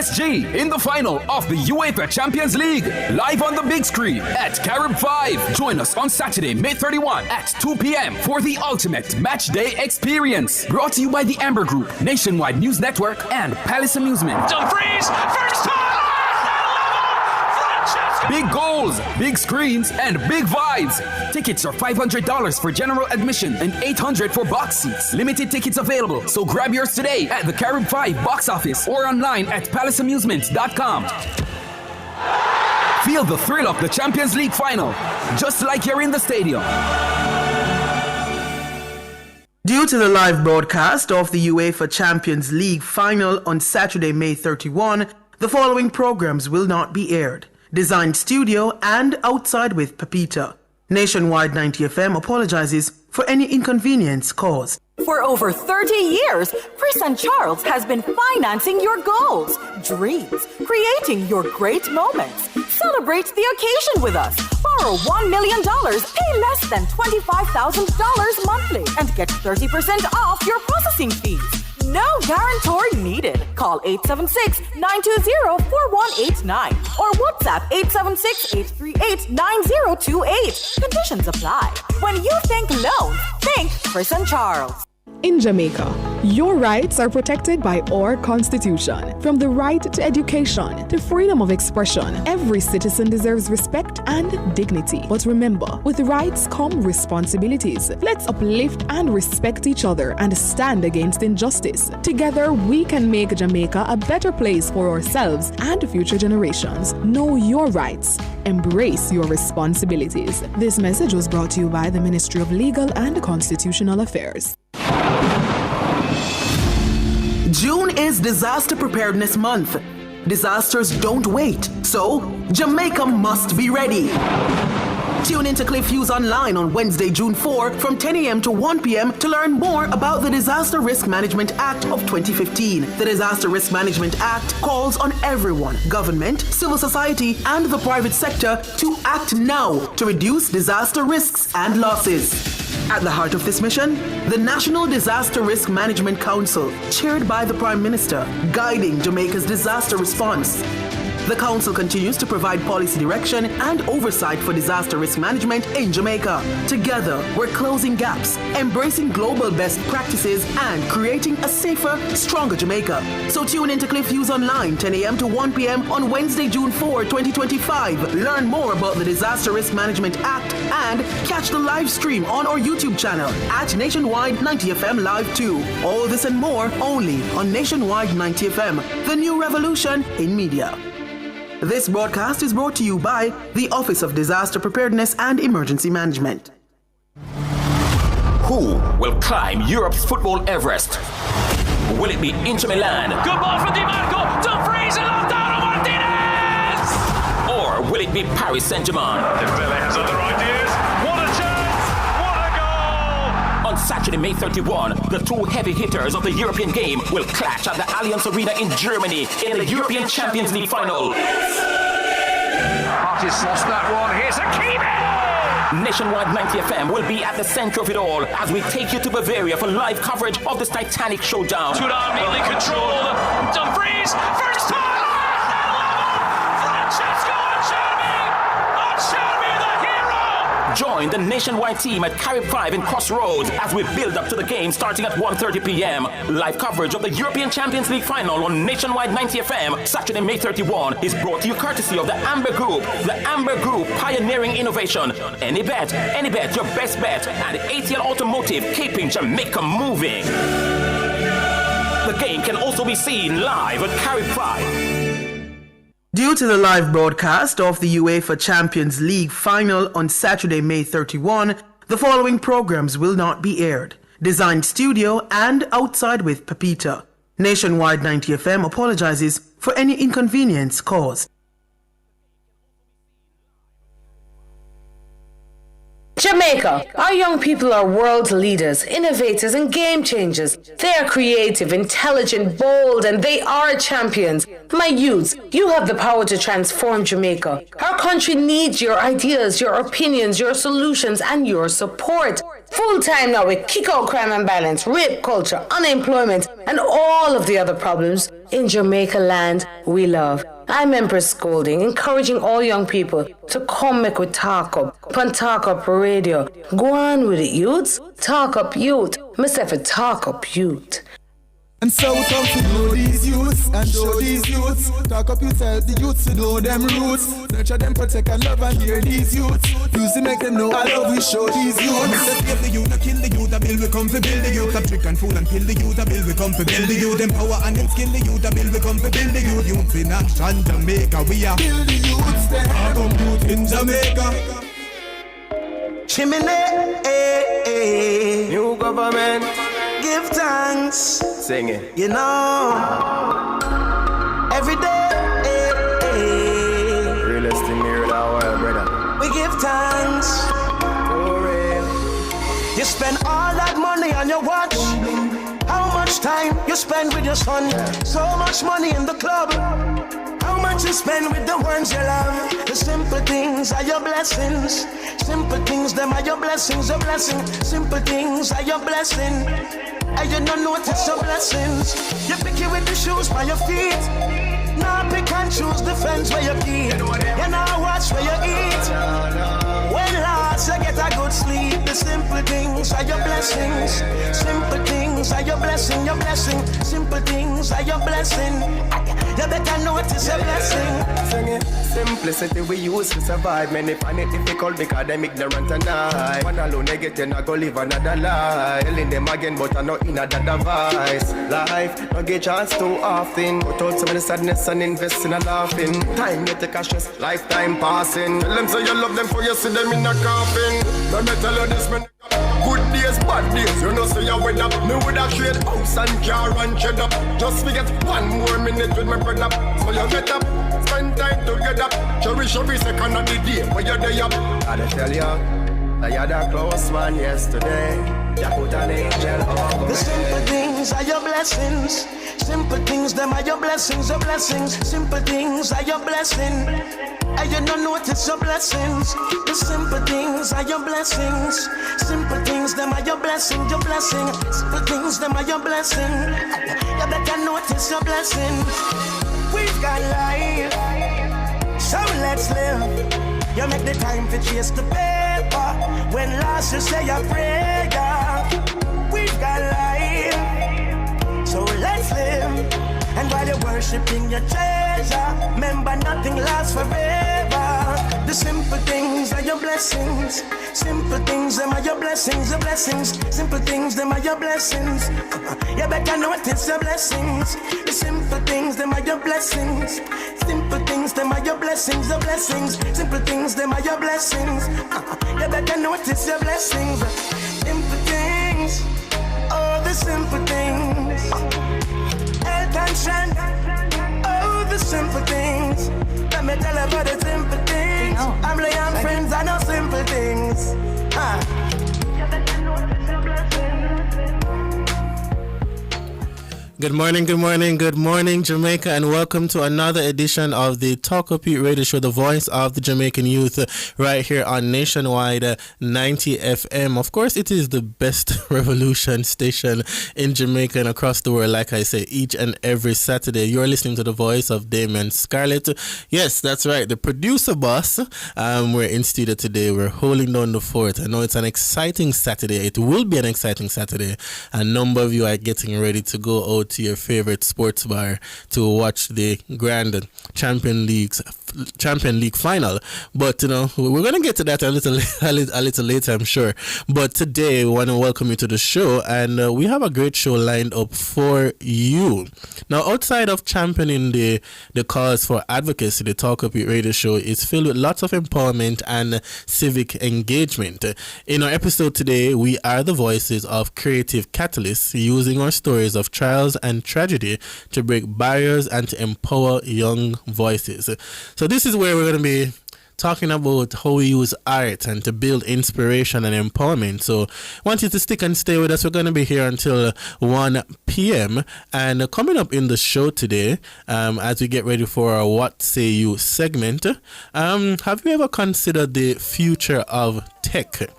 PSG in the final of the UEFA Champions League. Live on the big screen at Carib 5. Join us on Saturday, May 31 at 2 p.m. for the ultimate match day experience. Brought to you by the Amber Group, Nationwide News Network, and Palace Amusement. Dumfries, first time! Big goals, big screens, and big vibes. Tickets are $500 for general admission and $800 for box seats. Limited tickets available, so grab yours today at the Carib 5 box office or online at palaceamusements.com. Feel the thrill of the Champions League final, just like you're in the stadium. Due to the live broadcast of the UEFA Champions League final on Saturday, May 31, the following programs will not be aired. Designed Studio and Outside with Pepita. Nationwide 90 FM apologizes for any inconvenience caused. For over 30 years, Chris and Charles has been financing your goals, dreams, creating your great moments. Celebrate the occasion with us. Borrow $1 million, pay less than $25,000 monthly, and get 30% off your processing fees. No guarantor needed. Call 876-920-4189 or WhatsApp 876-838-9028. Conditions apply. When you think loans, think Chris and Charles. In Jamaica, your rights are protected by our Constitution. From the right to education to freedom of expression, every citizen deserves respect and dignity. But remember, with rights come responsibilities. Let's uplift and respect each other and stand against injustice. Together, we can make Jamaica a better place for ourselves and future generations. Know your rights. Embrace your responsibilities. This message was brought to you by the Ministry of Legal and Constitutional Affairs. June is Disaster Preparedness Month. Disasters don't wait, so Jamaica must be ready. Tune into Cliff Hughes Online on Wednesday, June 4 from 10 a.m. to 1 p.m. to learn more about the Disaster Risk Management Act of 2015. The Disaster Risk Management Act calls on everyone, government, civil society, and the private sector to act now to reduce disaster risks and losses. At the heart of this mission, the National Disaster Risk Management Council, chaired by the Prime Minister, guiding Jamaica's disaster response. The Council continues to provide policy direction and oversight for disaster risk management in Jamaica. Together, we're closing gaps, embracing global best practices, and creating a safer, stronger Jamaica. So tune into Cliff Hughes Online, 10 a.m. to 1 p.m. on Wednesday, June 4, 2025. Learn more about the Disaster Risk Management Act and catch the live stream on our YouTube channel at Nationwide 90 FM Live 2. All this and more only on Nationwide 90 FM, the new revolution in media. This broadcast is brought to you by the Office of Disaster Preparedness and Emergency Management. Who will climb Europe's football Everest? Will it be Inter Milan? Good ball from Di Marco. Dumfries and Lautaro Martinez! Or will it be Paris Saint-Germain? Dembele has other ideas. What a chance! What a goal! On Saturday, May 31, the two heavy hitters of the European game will clash at the Allianz Arena in Germany in the European Champions League final. Martinez lost that one. Here's Hakimi! Nationwide 90 FM will be at the center of it all as we take you to Bavaria for live coverage of this titanic showdown. Tudor neatly controlled. Dumfries, first time! Francesco Acerbi! Acerbi, the hero! Join the Nationwide team at Carib 5 in Crossroads as we build up to the game starting at 1:30 p.m. Live coverage of the European Champions League final on Nationwide 90 FM Saturday, May 31 is brought to you courtesy of the Amber Group. The Amber Group, pioneering innovation. Any bet, your best bet. And ATL Automotive, keeping Jamaica moving. The game can also be seen live at Carib 5. Due to the live broadcast of the UEFA Champions League final on Saturday, May 31, the following programs will not be aired. Designed Studio and Outside with Pepita. Nationwide 90 FM apologizes for any inconvenience caused. Jamaica, our young people are world leaders, innovators, and game changers. They are creative, intelligent, bold, and they are champions. My youths, you have the power to transform Jamaica. Our country needs your ideas, your opinions, your solutions, and your support. Full time now, we kick out crime and violence, rape culture, unemployment, and all of the other problems in Jamaica land we love. I'm Empress Scolding, encouraging all young people to come make we talk up, upon Talk Up Radio. Go on with it, youths. Talk up youth. Myself a talk up youth. And so we come to know these youths and show these youths. Talk up yourself, the youths to know them roots. Nurture them, protect and love and hear these youths. Use to make them know I love we show these youths. Save the youth, kill the youth, I build we come to build the youth. Stop trick and fool and kill the youth, I build we come to build the youth. Empower and then skill the youth, I build we come to build the youth. Youth in action, Jamaica, we are Build the youths there. Talk up youth in Jamaica. Chimney, New government. give thanks. Sing it. You know, every day, Realest thing here that world, brother. we give thanks. For real. You spend all that money on your watch. How much time you spend with your son? So much money in the club. How much you spend with the ones you love? The simple things are your blessings. Simple things, them are your blessings, your blessing. Simple things are your blessing. And you don't notice your blessings. You pick it with the shoes by your feet. Now pick and choose the friends where you keep. You now watch where you eat. When last you get a good sleep. The simple things are your blessings. Simple things are your blessing, your blessing. Simple things are your blessing. You better notice your blessing. Sing it. Simplicity we use to survive. Many find it difficult because them ignorant and I. One alone they get in, I go live another life. Telling them again, but I'm not in a device. Life, no get chance too often. Put out some of the sadness and invest in a laughing. Time you take a stress, lifetime passing. Tell them say you love them for you see them in a coffin. Let me tell you this, man. Good days, bad days, you know say you win up. Me woulda trade house and car and shed up. Just forget one more minute with my brother. So you get up, spend time together. Cherish every second of the day when you're there. Gotta tell you, I had a close one yesterday. You put an angel over The simple things are your blessings. Simple things, them are your blessings, your blessings. Simple things are your blessing. And you don't notice your blessings. The simple things are your blessings. Simple things, them are your blessing, your blessing. Simple things, them are your blessing. You better notice your blessings. We've got life, so let's live. You make the time to chase the paper. When last you say a prayer. We've got life, so let's live. And while you're worshiping your treasure, remember nothing lasts forever. The simple things are your blessings. Simple things, them are your blessings, your blessings. Simple things, them are your blessings. You better notice your blessings. The simple things, them are your blessings. Simple things, them are your blessings, your blessings. Simple things, them are your blessings. You better notice your blessings. Simple things, oh the simple things. Health and strength, oh the simple things. Let me tell you about the simple things. I'm laying friends, I know simple things. Good morning, Jamaica, and welcome to another edition of the Talk Up Youth Radio Show, the voice of the Jamaican youth, right here on Nationwide 90 FM. Of course, it is the best revolution station in Jamaica and across the world, like I say, each and every Saturday. You're listening to the voice of Damien Scarlett. Yes, that's right, the producer boss. We're in studio today. We're holding down the fort. I know it's an exciting Saturday. It will be an exciting Saturday. A number of you are getting ready to go out to your favorite sports bar to watch the grand Champion League final, but we're gonna get to that a little later, I'm sure. But today we want to welcome you to the show, and we have a great show lined up for you. Now, outside of championing the cause for advocacy, the Talk Up Youth Radio Show is filled with lots of empowerment and civic engagement. In our episode today, we are the voices of creative catalysts, using our stories of trials and tragedy to break barriers and to empower young voices. So this is where we're going to be talking about how we use art and to build inspiration and empowerment. So I want you to stick and stay with us. We're going to be here until 1 p.m. And coming up in the show today, as we get ready for our What Say You segment, have you ever considered the future of tech?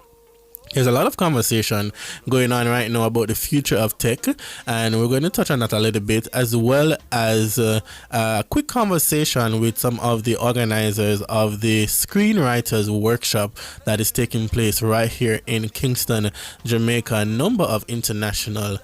There's a lot of conversation going on right now about the future of tech, and we're going to touch on that a little bit, as well as a quick conversation with some of the organizers of the Screenwriters Workshop that is taking place right here in Kingston, Jamaica. A number of international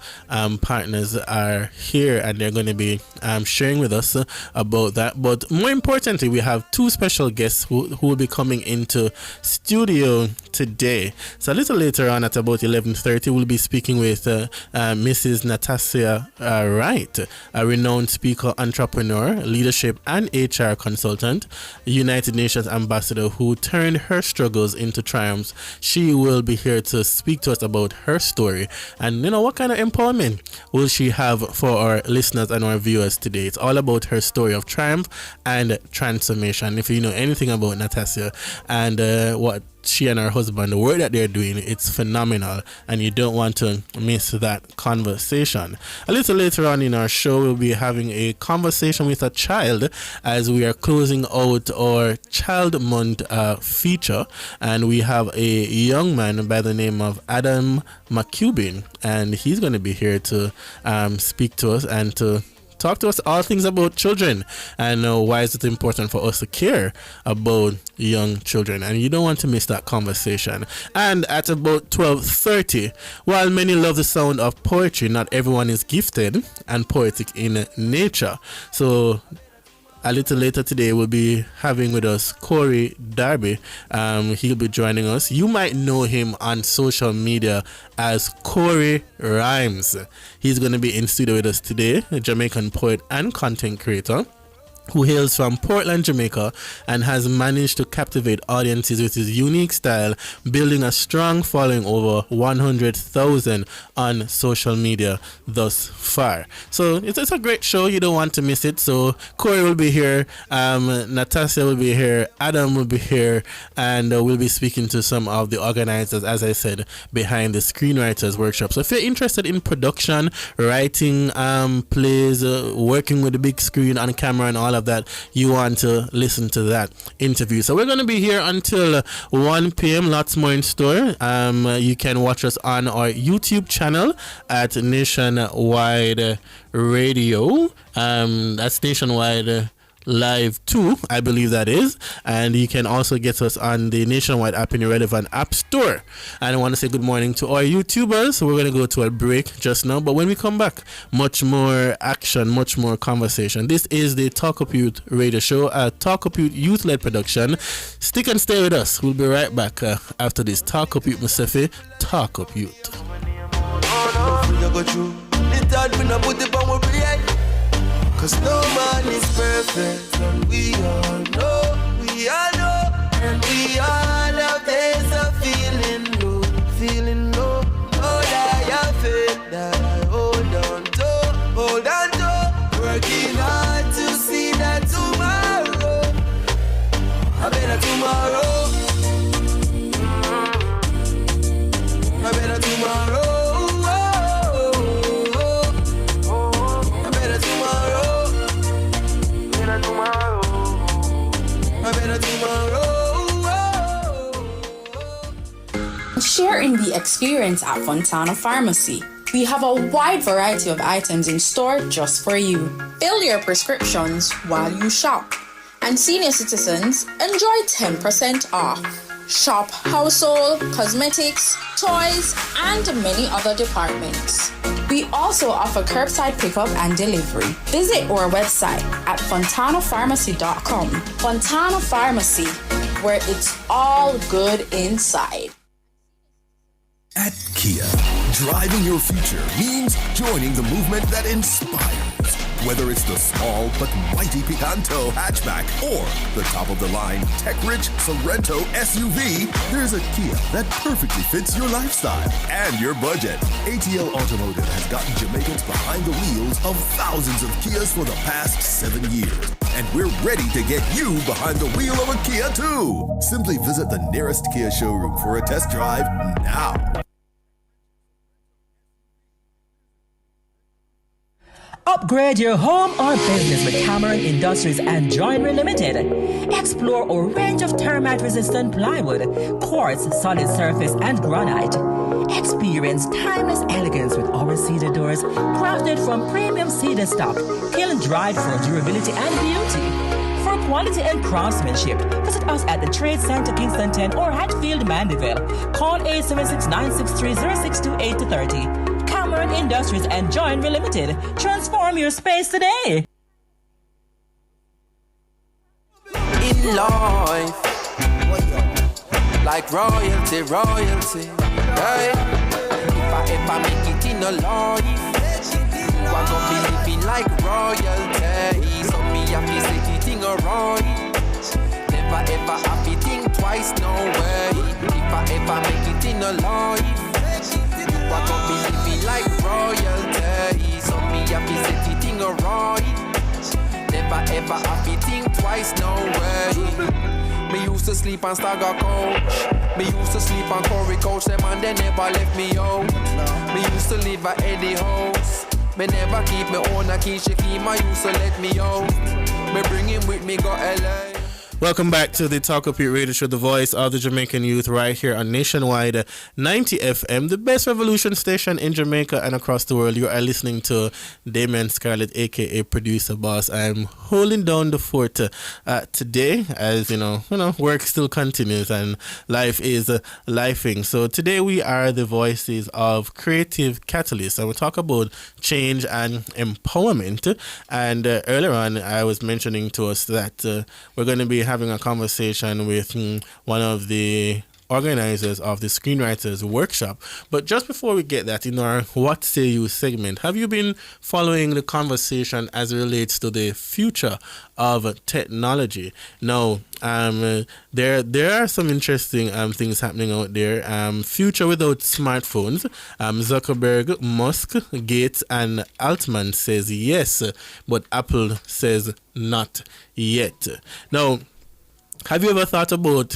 partners are here, and they're going to be sharing with us about that. But more importantly, we have two special guests who will be coming into studio today. So a little later on at about 11:30, we'll be speaking with Mrs. Natasha Wright, a renowned speaker, entrepreneur, leadership and HR consultant, United Nations ambassador who turned her struggles into triumphs. She will be here to speak to us about her story and what kind of empowerment will she have for our listeners and our viewers today. It's all about her story of triumph and transformation. If you know anything about Natasha and what she and her husband, the work that they're doing, it's phenomenal, and you don't want to miss that conversation. A little later on in our show, we'll be having a conversation with a child as we are closing out our Child Month feature, and we have a young man by the name of Adam McCubin, and he's going to be here to speak to us and to talk to us all things about children and why is it important for us to care about young children, and you don't want to miss that conversation. And at about 12:30, while many love the sound of poetry, not everyone is gifted and poetic in nature. So a little later today, we'll be having with us Corey Darby. He'll be joining us. You might know him on social media as Corey Rhymes. He's going to be in studio with us today, a Jamaican poet and content creator who hails from Portland, Jamaica, and has managed to captivate audiences with his unique style, building a strong following over 100,000 on social media thus far. So it's a great show. You don't want to miss it. So Corey will be here, Natasha will be here, Adam will be here, and we'll be speaking to some of the organizers, as I said, behind the Screenwriters Workshop. So if you're interested in production, writing plays, working with the big screen on camera and all of that, you want to listen to that interview. So we're going to be here until 1 p.m. Lots more in store. You can watch us on our YouTube channel at Nationwide Radio. That's Nationwide Live 2, I believe that is, and you can also get us on the Nationwide app in your relevant app store. And I want to say good morning to our YouTubers. So we're going to go to a break just now, but when we come back, much more action, much more conversation. This is the Talk Up Youth radio show, a Talk Up Youth youth-led production. Stick and stay with us. We'll be right back after this. Talk Up Youth, Musefe, Talk Up Youth. Cause no man is perfect, and we all know, and we all have days of feeling low, all I have faith that I hold on to, working hard to see that tomorrow, a better tomorrow, a better tomorrow. Sharing the experience at Fontana Pharmacy. We have a wide variety of items in store just for you. Fill your prescriptions while you shop. And senior citizens enjoy 10% off. Shop household, cosmetics, toys, and many other departments. We also offer curbside pickup and delivery. Visit our website at fontanapharmacy.com. Fontana Pharmacy, where it's all good inside. At Kia, driving your future means joining the movement that inspires. Whether it's the small but mighty Picanto hatchback or the top-of-the-line tech-rich Sorento SUV, there's a Kia that perfectly fits your lifestyle and your budget. ATL Automotive has gotten Jamaicans behind the wheels of thousands of Kias for the past 7 years. And we're ready to get you behind the wheel of a Kia too. Simply visit the nearest Kia showroom for a test drive now. Upgrade your home or business with Cameron Industries and Joinery Limited. Explore a range of termite-resistant plywood, quartz, solid surface, and granite. Experience timeless elegance with our cedar doors, crafted from premium cedar stock, kiln-dried for durability and beauty. For quality and craftsmanship, visit us at the Trade Center Kingston 10 or Hatfield Mandeville. Call 876-963-0628-30. Cameron Industries and Joinery Limited. Transform your space today. In life, like royalty, royalty. Hey, if I make it in a life, you are gonna be living like royalty. So me happy say the thing alright. Never ever happy think twice, no way. If I ever make it in a life, you are gonna be living like royalty. So me happy say the thing alright. Never ever happy think twice, no way. Me used to sleep on Stagger Coach. Me used to sleep on Corey Coach. Them and they never left me out. Me used to live at Eddie House. Me never keep me own a key. She keep my used to let me out. Me bring him with me, go LA. Welcome back to the Talk Up Your Radio Show, the voice of the Jamaican youth, right here on Nationwide 90 FM, the best revolution station in Jamaica and across the world. You are listening to Damien Scarlett, aka Producer Boss. I'm holding down the fort today, as you know, work still continues and life is lifing. So today we are the voices of creative catalysts, and we talk about change and empowerment. And earlier on, I was mentioning to us that we're going to be having a conversation with one of the organizers of the Screenwriters Workshop. But just before we get that, in our What Say You segment, have you been following the conversation as it relates to the future of technology? Now, there are some interesting things happening out there. Future without smartphones. Zuckerberg, Musk, Gates, and Altman says yes, but Apple says not yet. Now, have you ever thought about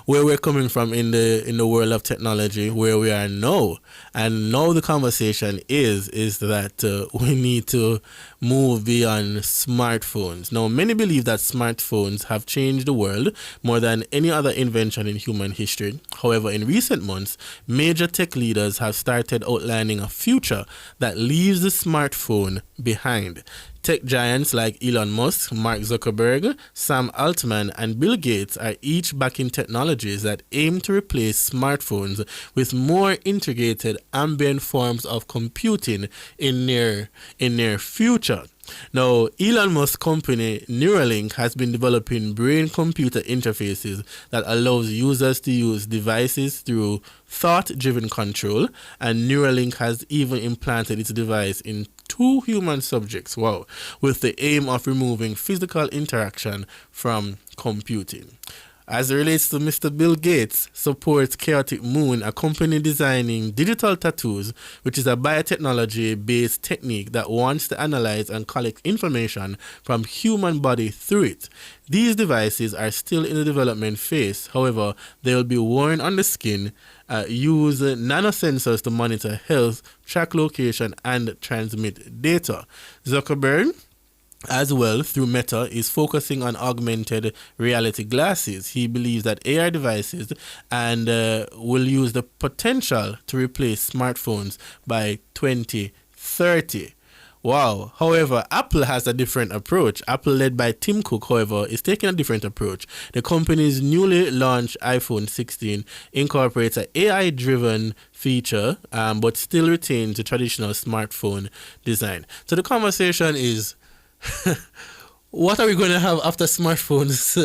where we're coming from in the world of technology, where we are now? And now the conversation is that we need to move beyond smartphones. Now, many believe that smartphones have changed the world more than any other invention in human history. However, in recent months, major tech leaders have started outlining a future that leaves the smartphone behind. Tech giants like Elon Musk, Mark Zuckerberg, Sam Altman, and Bill Gates are each backing technologies that aim to replace smartphones with more integrated ambient forms of computing in near future. Now, Elon Musk's company Neuralink has been developing brain-computer interfaces that allows users to use devices through thought-driven control, and Neuralink has even implanted its device in 2 human subjects, with the aim of removing physical interaction from computing. As it relates to Mr. Bill Gates, supports Chaotic Moon, a company designing digital tattoos, which is a biotechnology-based technique that wants to analyze and collect information from human body through it. These devices are still in the development phase. However, they will be worn on the skin, use nanosensors to monitor health, track location, and transmit data. Zuckerberg, as well, through Meta, is focusing on augmented reality glasses. He believes that AR devices will use the potential to replace smartphones by 2030. Wow. However, Apple has a different approach. Apple, led by Tim Cook, however, is taking a different approach. The company's newly launched iPhone 16 incorporates an AI-driven feature, but still retains the traditional smartphone design. So the conversation is, what are we going to have after smartphones?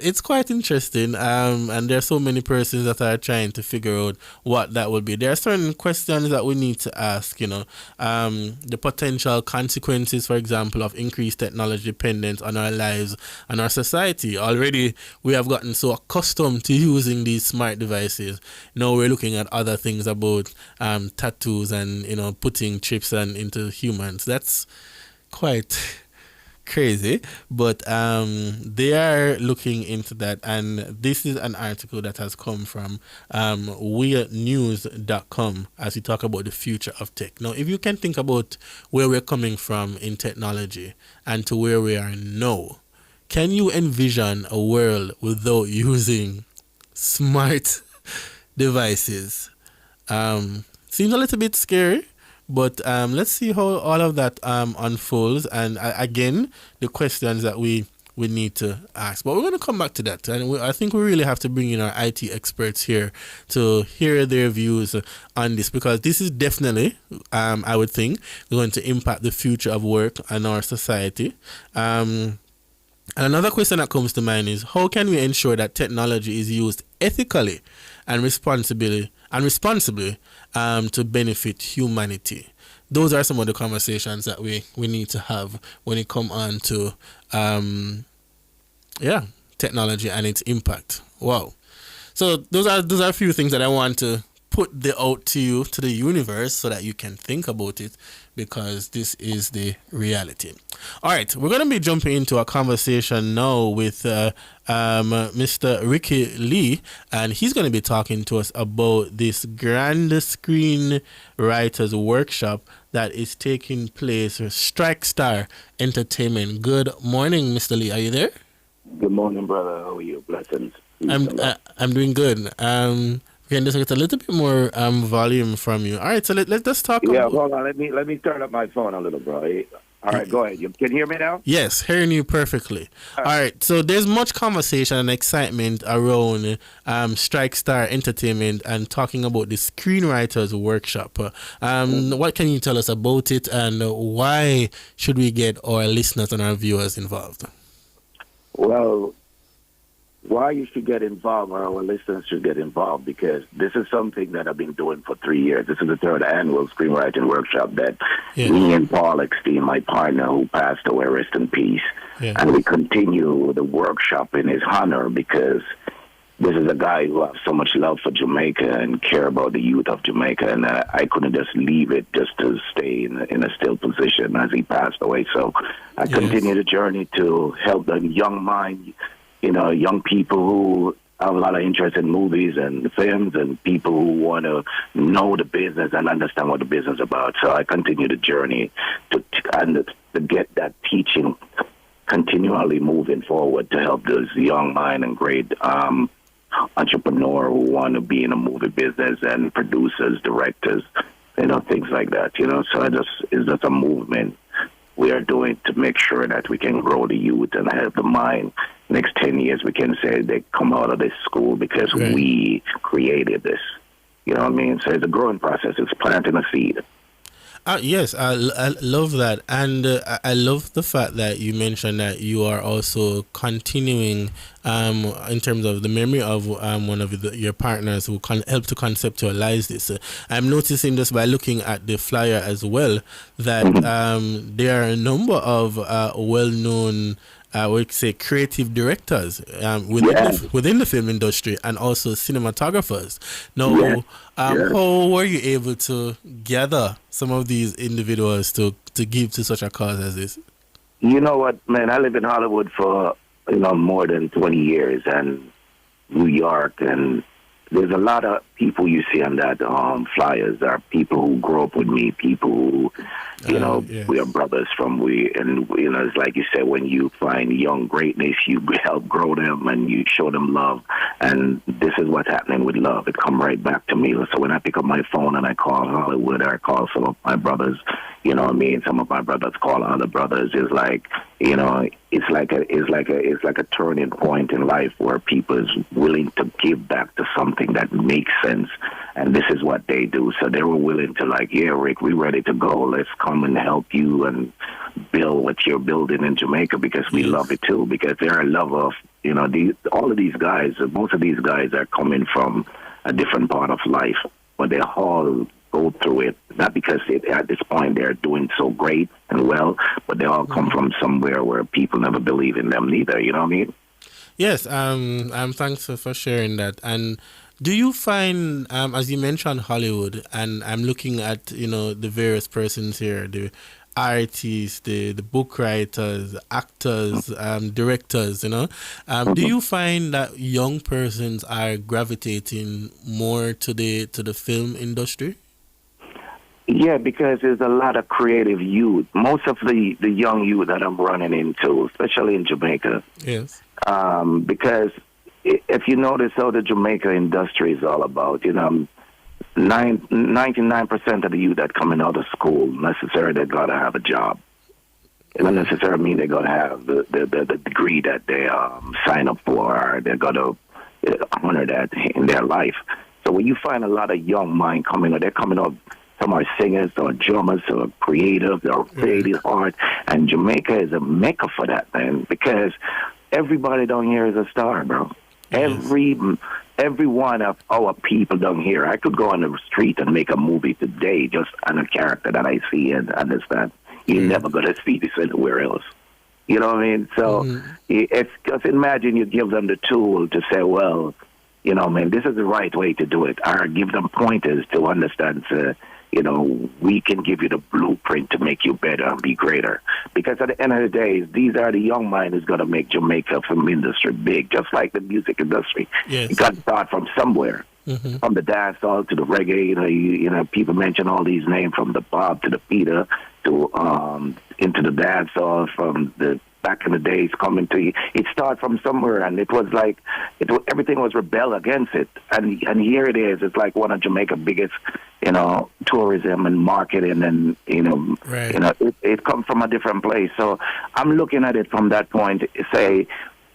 It's quite interesting, and there are so many persons that are trying to figure out what that will be. There are certain questions that we need to ask, the potential consequences, for example, of increased technology dependence on our lives and our society. Already, we have gotten so accustomed to using these smart devices. Now we're looking at other things about tattoos and, putting chips into humans. That's quite crazy, but they are looking into that, and this is an article that has come from wenews.com as we talk about the future of tech. Now, if you can think about where we're coming from in technology and to where we are now, can you envision a world without using smart devices? Seems a little bit scary, but let's see how all of that unfolds. And again, the questions that we need to ask. But we're going to come back to that. And I think we really have to bring in our IT experts here to hear their views on this, because this is definitely, I would think, going to impact the future of work and our society. And another question that comes to mind is, how can we ensure that technology is used ethically and responsibly to benefit humanity? Those are some of the conversations that we need to have when it comes on to technology and its impact. Wow. So those are a few things that I want to put out to you, to the universe, so that you can think about it, because this is the reality. All right, we're going to be jumping into a conversation now with Mr. Ricky Lee, and he's going to be talking to us about this grand screenwriters workshop that is taking place with Strike Star Entertainment. Good morning, Mr. Lee. Are you there? Good morning, brother. How are you? Blessings. I'm doing good. Can just get a little bit more volume from you. All right, so let's just talk. Yeah, hold on. Let me turn up my phone a little, bro. All right, go ahead. You can hear me now? Yes, hearing you perfectly. All right, so there's much conversation and excitement around Strike Star Entertainment and talking about the Screenwriters Workshop. What can you tell us about it, and why should we get our listeners and our viewers involved? Well, why you should get involved, or our listeners should get involved, because this is something that I've been doing for 3 years. This is the third annual screenwriting workshop that me and Paul Eckstein, my partner who passed away, rest in peace, and we continue the workshop in his honor, because this is a guy who has so much love for Jamaica and care about the youth of Jamaica, and I couldn't just leave it just to stay in a still position as he passed away. So I continue the journey to help the young mind, young people who have a lot of interest in movies and films, and people who want to know the business and understand what the business is about. So I continue the journey to get that teaching continually moving forward to help those young mind and great entrepreneur who want to be in the movie business, and producers, directors, things like that. So it's just a movement we are doing to make sure that we can grow the youth and help the mind. Next 10 years, we can say they come out of this school because we created this. You know what I mean? So it's a growing process. It's planting a seed. Yes, I love that. And I love the fact that you mentioned that you are also continuing in terms of the memory of one of your partners who helped to conceptualize this. I'm noticing this by looking at the flyer as well, that there are a number of well-known creative directors within the film industry, and also cinematographers. Now, how were you able to gather some of these individuals to give to such a cause as this? You know what, man? I live in Hollywood for more than 20 years, and New York, and there's a lot of people you see on that flyers are people who grew up with me, people who, we are brothers it's like you said, when you find young greatness, you help grow them and you show them love. And this is what's happening with love. It come right back to me. So when I pick up my phone and I call Hollywood, or I call some of my brothers, some of my brothers call other brothers, it's like, it's like a turning point in life where people is willing to give back to something that makes sense. And this is what they do. So they were willing to Rick, we're ready to go. Let's come and help you and build what you're building in Jamaica, because we love it too, because they're a love of, all of these guys, most of these guys are coming from a different part of life, but they all go through it, not because at this point they're doing so great and well, but they all come from somewhere where people never believe in them neither, you know what I mean? Yes, thanks for sharing that. And do you find, as you mentioned Hollywood, and I'm looking at, the various persons here, artists, the book writers, actors, directors, do you find that young persons are gravitating more to the film industry? Yeah, because there's a lot of creative youth. Most of the young youth that I'm running into, especially in Jamaica. Yes. Because if you notice how the Jamaica industry is all about, 99% of the youth that coming out of school, necessarily they got to have a job. It doesn't necessarily mean they got to have the degree that they sign up for, or they got to honor that in their life. So when you find a lot of young mind coming out, they're coming out, some are singers or drummers or creative or creative art, and Jamaica is a mecca for that, man, because everybody down here is a star, bro. Yes. Every one of our people down here, I could go on the street and make a movie today just on a character that I see and understand. You're never going to see this anywhere else. You know what I mean? So just imagine you give them the tool to say, well, this is the right way to do it. Or give them pointers to understand, we can give you the blueprint to make you better and be greater. Because at the end of the day, these are the young minds who's going to make Jamaica film industry big, just like the music industry. Yes. You got to start from somewhere. From the dancehall to the reggae, people mention all these names, from the Bob to the Peter to into the dancehall, from the back in the days coming to you. It started from somewhere, and it was like everything was rebel against it. And here it is. It's like one of Jamaica's biggest, tourism and marketing, and it comes from a different place. So I'm looking at it from that point. Say,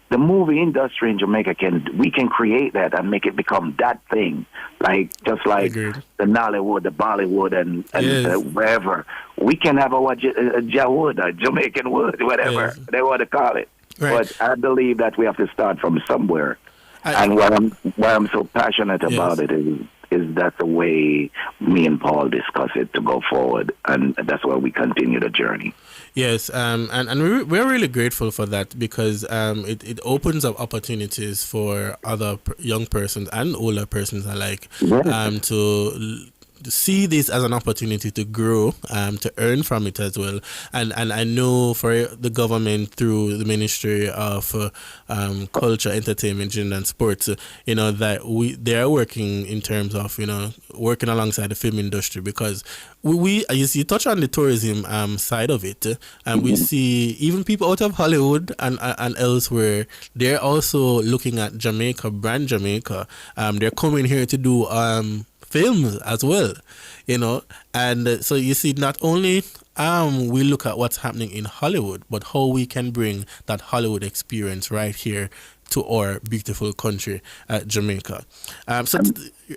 the movie industry in Jamaica we can create that and make it become that thing, just like the Nollywood, the Bollywood, and wherever. We can have a Jawood, a Jamaican wood, whatever they want to call it. Right. But I believe that we have to start from somewhere. And why I'm so passionate about it is that the way me and Paul discuss it to go forward, and that's why we continue the journey. Yes, and we're really grateful for that, because it opens up opportunities for other young persons and older persons alike to see this as an opportunity to grow, to earn from it as well. And I know for the government, through the Ministry of Culture, Entertainment, Gender and Sports, that they are working in terms of, working alongside the film industry, because we you touch on the tourism side of it, and we see even people out of Hollywood and elsewhere, they're also looking at Jamaica, brand Jamaica. They're coming here to do films as well, and so you see, not only we look at what's happening in Hollywood, but how we can bring that Hollywood experience right here to our beautiful country, Jamaica.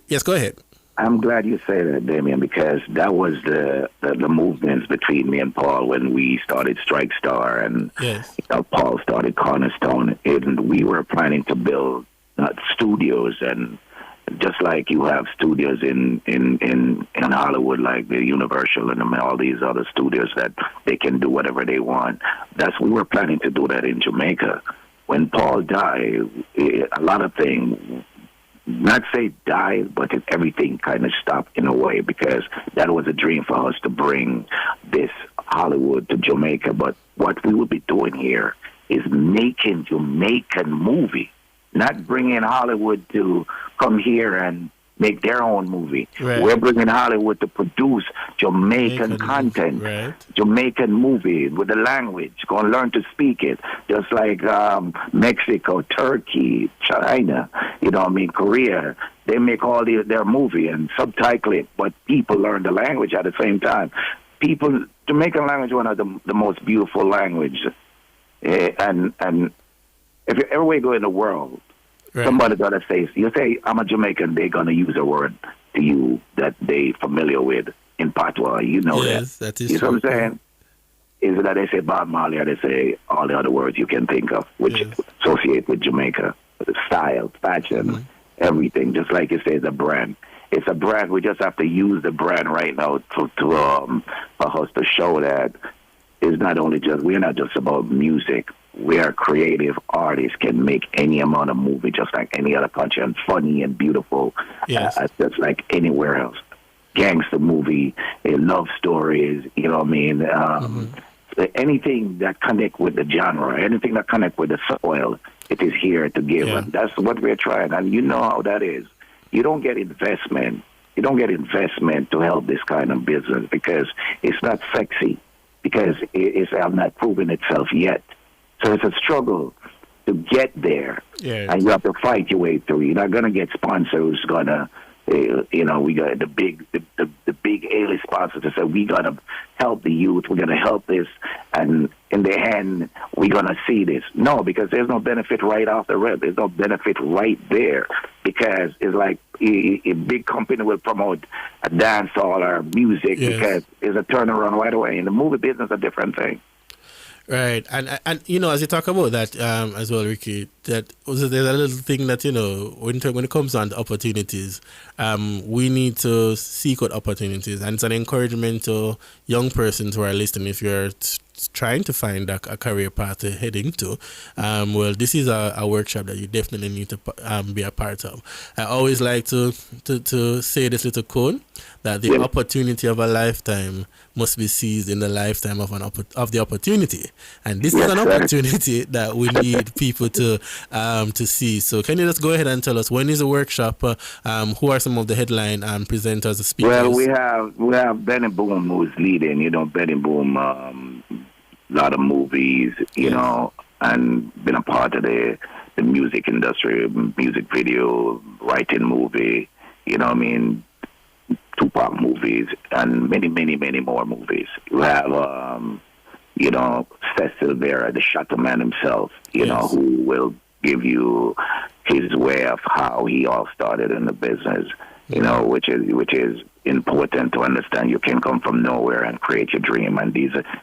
Yes, go ahead. I'm glad you say that, Damien, because that was the movements between me and Paul when we started Strike Star, and Paul started Cornerstone, and we were planning to build studios, and just like you have studios in Hollywood, like the Universal and all these other studios that they can do whatever they want. We were planning to do that in Jamaica. When Paul died, a lot of things, not say died, but everything kind of stopped in a way, because that was a dream for us to bring this Hollywood to Jamaica. But what we will be doing here is making Jamaican movie, not bringing Hollywood to come here and make their own movie. Right. We're bringing Hollywood to produce Jamaican content, Jamaican movie with the language. Go and learn to speak it. Just like Mexico, Turkey, China, Korea. They make all their movie and subtitle it, but people learn the language at the same time. Jamaican language is one of the most beautiful languages. And if you ever go in the world, somebody gotta say, you say, I'm a Jamaican, they're gonna use a word to you that they familiar with in patois. That is you know true. what I'm saying? Is it that they say Bob Marley, or they say all the other words you can think of, which associate with Jamaica, the style, fashion, everything. Just like you say, it's a brand. It's a brand. We just have to use the brand right now for us to show that it's not only we're not just about music. We are creative artists, can make any amount of movie just like any other country, and funny and beautiful, just like anywhere else. gangster movie, love stories, you know what I mean? Anything that connect with the genre, anything that connect with the soil, it is here to give. Yeah. And that's what we're trying. And you know how that is. You don't get investment. You don't get investment to help this kind of business because it's not sexy, because it's not proven itself yet. So it's a struggle to get there. Yeah. And you have to fight your way through. You're not going to get sponsors who's going to, we got the big A-list sponsors that say we got to help the youth, we're going to help this, and in the end, we're going to see this. No, because there's no benefit right off the rip. There's no benefit right there because it's like a big company will promote a dance hall or music because there's a turnaround right away. In the movie business, a different thing. Right, and as you talk about that as well, Ricky, that there's a little thing that when it comes down to opportunities, we need to seek out opportunities, and it's an encouragement to young persons who are listening. If you're trying to find a career path to head into, well, this is a workshop that you definitely need to be a part of. I always like to say this little quote that the opportunity of a lifetime must be seized in the lifetime of the opportunity, and this is an opportunity that we need people to see. So, can you just go ahead and tell us when is the workshop? Who are some of the headline presenters, the speakers? Well, we have Benny Boom who's leading. Benny Boom, lot of movies, and been a part of the music industry, music video, writing movie, Tupac movies, and many, many, many more movies. You have, Cecil Vera, the Shuttleman himself, who will give you his way of how he all started in the business, which is important to understand. You can come from nowhere and create your dream. And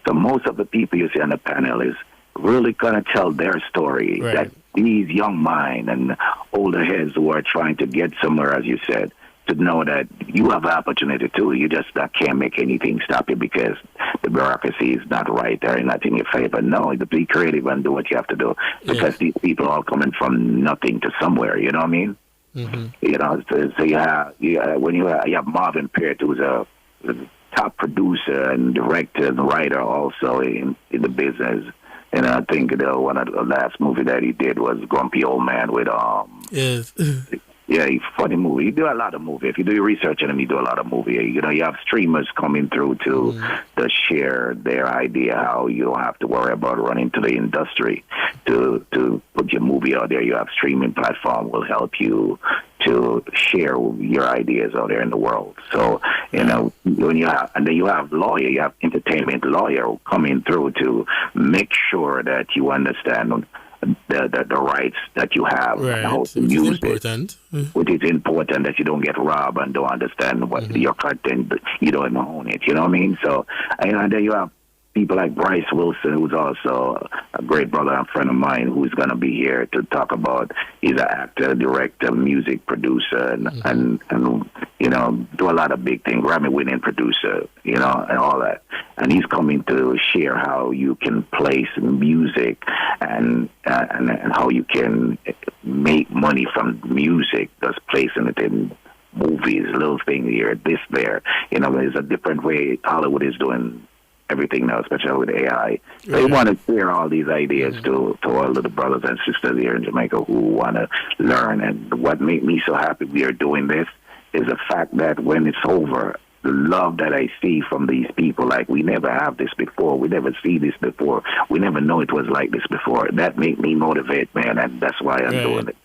so most of the people you see on the panel is really going to tell their story. Right. That these young minds and older heads who are trying to get somewhere, as you said, to know that you have an opportunity too. You just can't make anything stop you because the bureaucracy is not right there and not in your favor. No, you be creative and do what you have to do because these people are coming from nothing to somewhere. You know what I mean? Mm-hmm. So you have Marvin Peart, who's a top producer and director and writer also in the business. And I think one of the last movie that he did was Grumpy Old Man with Yes. Yeah, funny movie. You do a lot of movie. If you do your research on him, you do a lot of movie. You have streamers coming through to share their idea how you don't have to worry about running to the industry to put your movie out there. You have streaming platform will help you to share your ideas out there in the world. So, when you have lawyer, you have entertainment lawyer coming through to make sure that you understand the rights that you have, right, and how to use important. Which is important that you don't get robbed and don't understand what your content, you don't even own it, you know what I mean? So, and then you have people like Bryce Wilson, who's also a great brother and friend of mine, who's going to be here to talk about, he's an actor, director, music producer, and do a lot of big things, Grammy-winning producer, and all that. And he's coming to share how you can place music and how you can make money from music, just placing it in movies, little thing here, this, there. There's a different way Hollywood is doing everything now, especially with AI. They want to share all these ideas to all of the brothers and sisters here in Jamaica who want to learn. And what made me so happy we are doing this is the fact that when it's over, the love that I see from these people, like we never have this before, we never see this before, we never know it was like this before. That made me motivate, man, and that's why I'm doing it.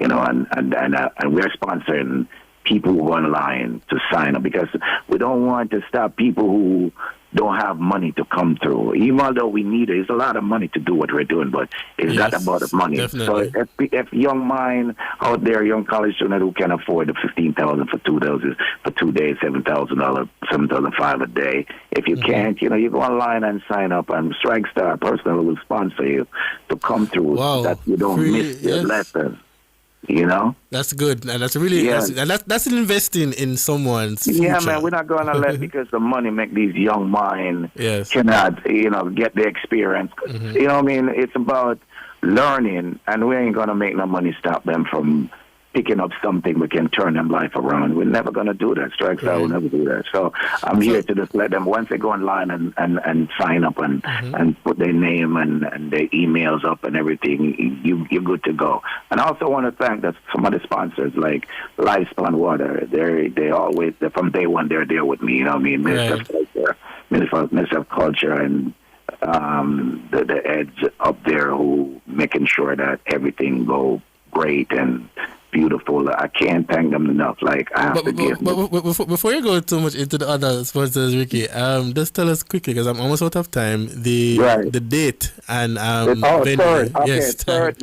And we're sponsoring people who are online to sign up because we don't want to stop people who don't have money to come through. Even though we need it, it's a lot of money to do what we're doing, but it's not about the money. Definitely. So if young mind out there, young college student who can afford the $15,000 for 2 doses for 2 days, $7,500 a day. If you can't, you go online and sign up, and Strike Star personally will sponsor you to come through so that you don't miss your lesson. That's good, and that's really that's investing in someone's future. Yeah, man, we're not going to let because the money make these young minds cannot, get the experience. You know what I mean? It's about learning, and we ain't going to make no money stop them from picking up something we can turn them life around. We're never going to do that. Strike Star will never do that. So I'm here to just let them, once they go online and sign up and put their name and their emails up and everything, you're good to go. And I also want to thank some of the sponsors like Lifespan Water. They always, from day one, they're there with me. You know what I mean? Minister of Culture and the heads up there who making sure that everything go great and beautiful. I can't thank them enough. Like I have to give. But before you go too much into the other sponsors, Ricky, just tell us quickly because I'm almost out of time. The date and venue. Third. Okay, yes, the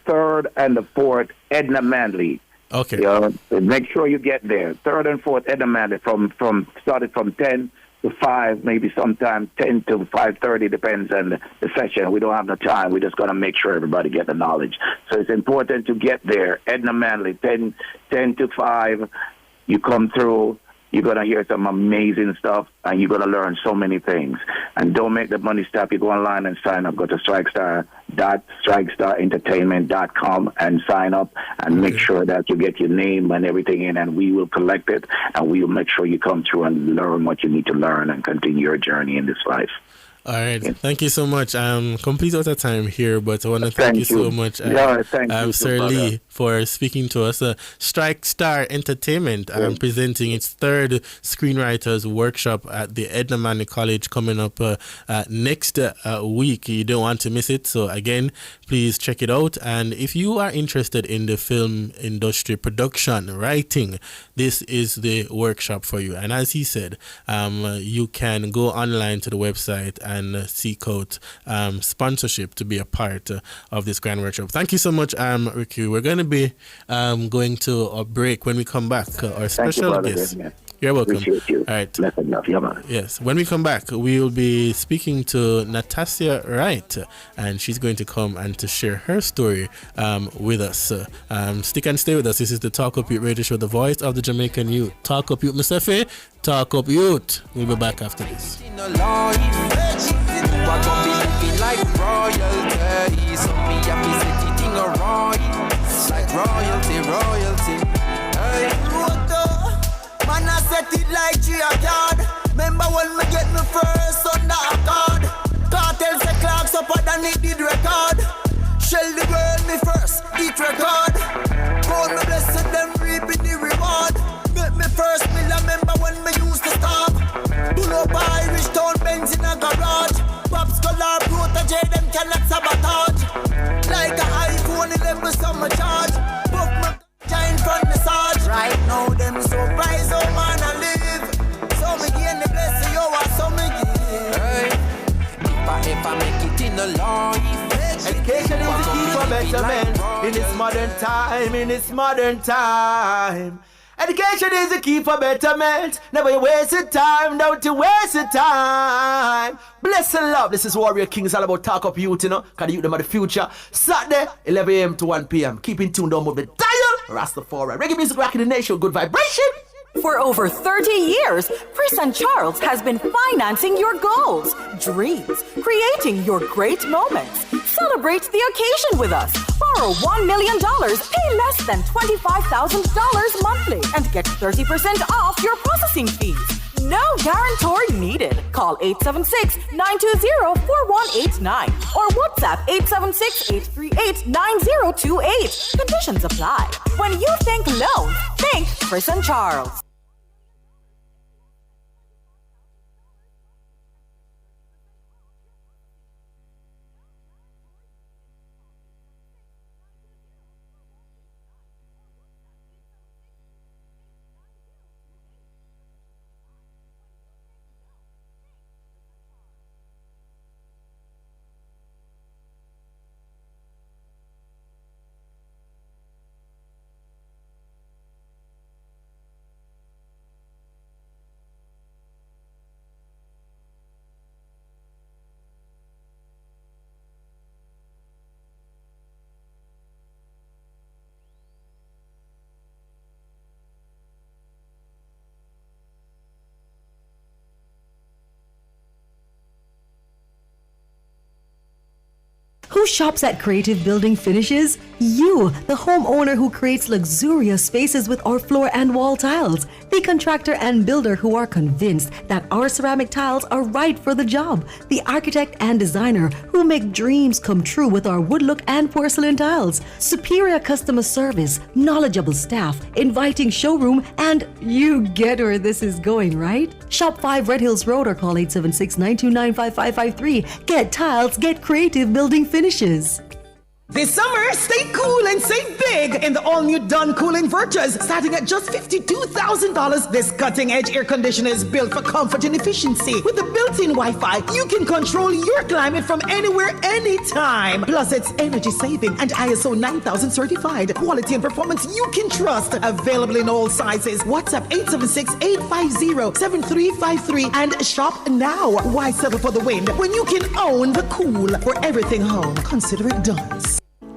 3rd and the 4th, Edna Manley. Okay. Make sure you get there. 3rd and 4th, Edna Manley started from 10 to 5, maybe sometime 10 to 5:30, depends on the session. We don't have the time. We're just going to make sure everybody get the knowledge. So it's important to get there. Edna Manley, 10 to 5, you come through. You're going to hear some amazing stuff, and you're going to learn so many things. And don't make the money stop. You go online and sign up. Go to strikestarentertainment.com and sign up and make sure that you get your name and everything in, and we will collect it, and we will make sure you come through and learn what you need to learn and continue your journey in this life. All right. Thank you so much. I'm complete out of time here, but I want to thank you so much, Sir Lee, for speaking to us. Strike Star Entertainment presenting its 3rd Screenwriters Workshop at the Edna Manley College coming up next week. You don't want to miss it. So again, please check it out. And if you are interested in the film industry, production, writing, this is the workshop for you. And as he said, you can go online to the website and seek out sponsorship to be a part of this grand workshop. Thank you so much, Ricky. We're going to be going to a break. When we come back. Our special guest. You're welcome. Appreciate you. All right. Enough. Yes. When we come back, we will be speaking to Natasha Wright, and she's going to come and to share her story with us. Stick and stay with us. This is the Talk Up Youth Radio Show, the voice of the Jamaican youth. Talk Up Youth, Musafi. Talk Up Youth. We'll be back after this. Man, I set it like G-a-card. Remember when me get me first under a card. Cartels the clocks up and it did record. Shell the world me first, eat record. Call me blessed, them reaping the reward. Make me first meal, I remember when me used to starve. Pull up Irish town, Benz in a garage. Pop scholar, protege, them cannot sabotage. Like a iPhone 11 summer charge. Book my giant front massage. Right now, them surprise, oh man, I live. So me gain the blessing, yo, I so me give. Hey, if I make it in the life, education is the key for betterment in this modern time. Education is the key for betterment. Never you waste your time, don't you waste your time. Bless and love. This is Warrior King. It's all about Talk Up Youth, you know. Cause the youth them are the future. Saturday, 11 a.m. to 1 p.m. Keep in tune, don't move the dial. Rastafari. Reggae music rocking the nation. Good vibration. For over 30 years, Chris and Charles has been financing your goals, dreams, creating your great moments. Celebrate the occasion with us. Borrow $1 million, pay less than $25,000 monthly, and get 30% off your processing fees. No guarantor needed. Call 876-920-4189 or WhatsApp 876-838-9028. Conditions apply. When you think loans, think Chris and Charles. Who shops at Creative Building Finishes? You, the homeowner who creates luxurious spaces with our floor and wall tiles. The contractor and builder who are convinced that our ceramic tiles are right for the job. The architect and designer who make dreams come true with our wood look and porcelain tiles. Superior customer service, knowledgeable staff, inviting showroom, and you get where this is going, right? Shop 5 Red Hills Road or call 876-929-5553. Get tiles, get Creative Building Finishes. This summer, stay cool and save big in the all-new Dunn Cooling Virtues, starting at just $52,000. This cutting-edge air conditioner is built for comfort and efficiency. With the built-in Wi-Fi, you can control your climate from anywhere, anytime. Plus, it's energy-saving and ISO 9000 certified. Quality and performance you can trust. Available in all sizes. WhatsApp 876-850-7353 and shop now. Why settle for the wind when you can own the cool for everything home? Consider it done.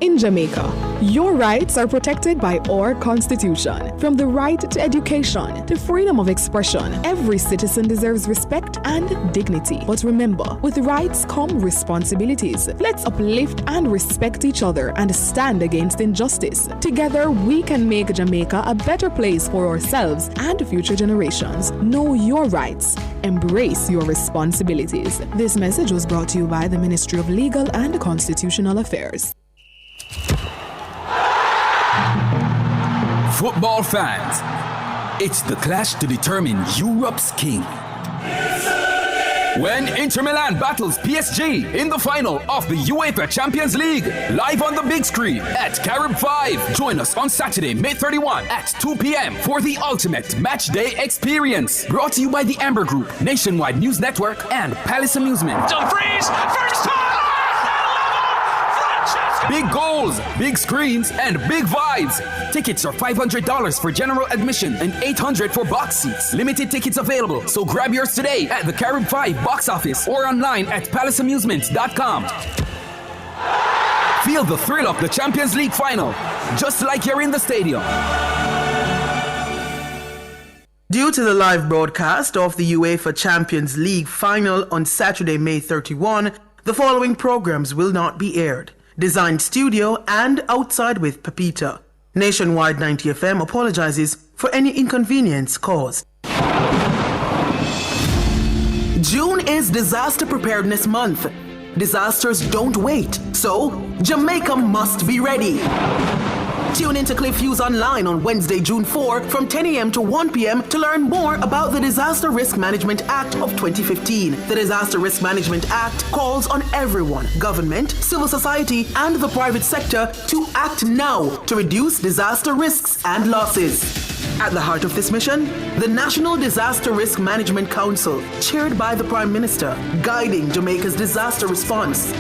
In Jamaica, your rights are protected by our Constitution. From the right to education to freedom of expression, every citizen deserves respect and dignity. But remember, with rights come responsibilities. Let's uplift and respect each other and stand against injustice. Together, we can make Jamaica a better place for ourselves and future generations. Know your rights. Embrace your responsibilities. This message was brought to you by the Ministry of Legal and Constitutional Affairs. Football fans, it's the clash to determine Europe's king. When Inter Milan battles PSG in the final of the UEFA Champions League, live on the big screen at Carib 5. Join us on Saturday, May 31 at 2 p.m. for the ultimate match day experience. Brought to you by the Amber Group, Nationwide News Network, and Palace Amusement. Dumfries, first time! Big goals, big screens, and big vibes. Tickets are $500 for general admission and $800 for box seats. Limited tickets available, so grab yours today at the Carib 5 box office or online at palaceamusements.com. Feel the thrill of the Champions League final, just like you're in the stadium. Due to the live broadcast of the UEFA Champions League final on Saturday, May 31, the following programs will not be aired. Design Studio and Outside with Pepita. Nationwide 90 FM apologizes for any inconvenience caused. June is Disaster Preparedness Month. Disasters don't wait, so Jamaica must be ready. Tune in to Cliff Hughes Online on Wednesday, June 4 from 10 a.m. to 1 p.m. to learn more about the Disaster Risk Management Act of 2015. The Disaster Risk Management Act calls on everyone, government, civil society, and the private sector to act now to reduce disaster risks and losses. At the heart of this mission, the National Disaster Risk Management Council, chaired by the Prime Minister, guiding Jamaica's disaster response.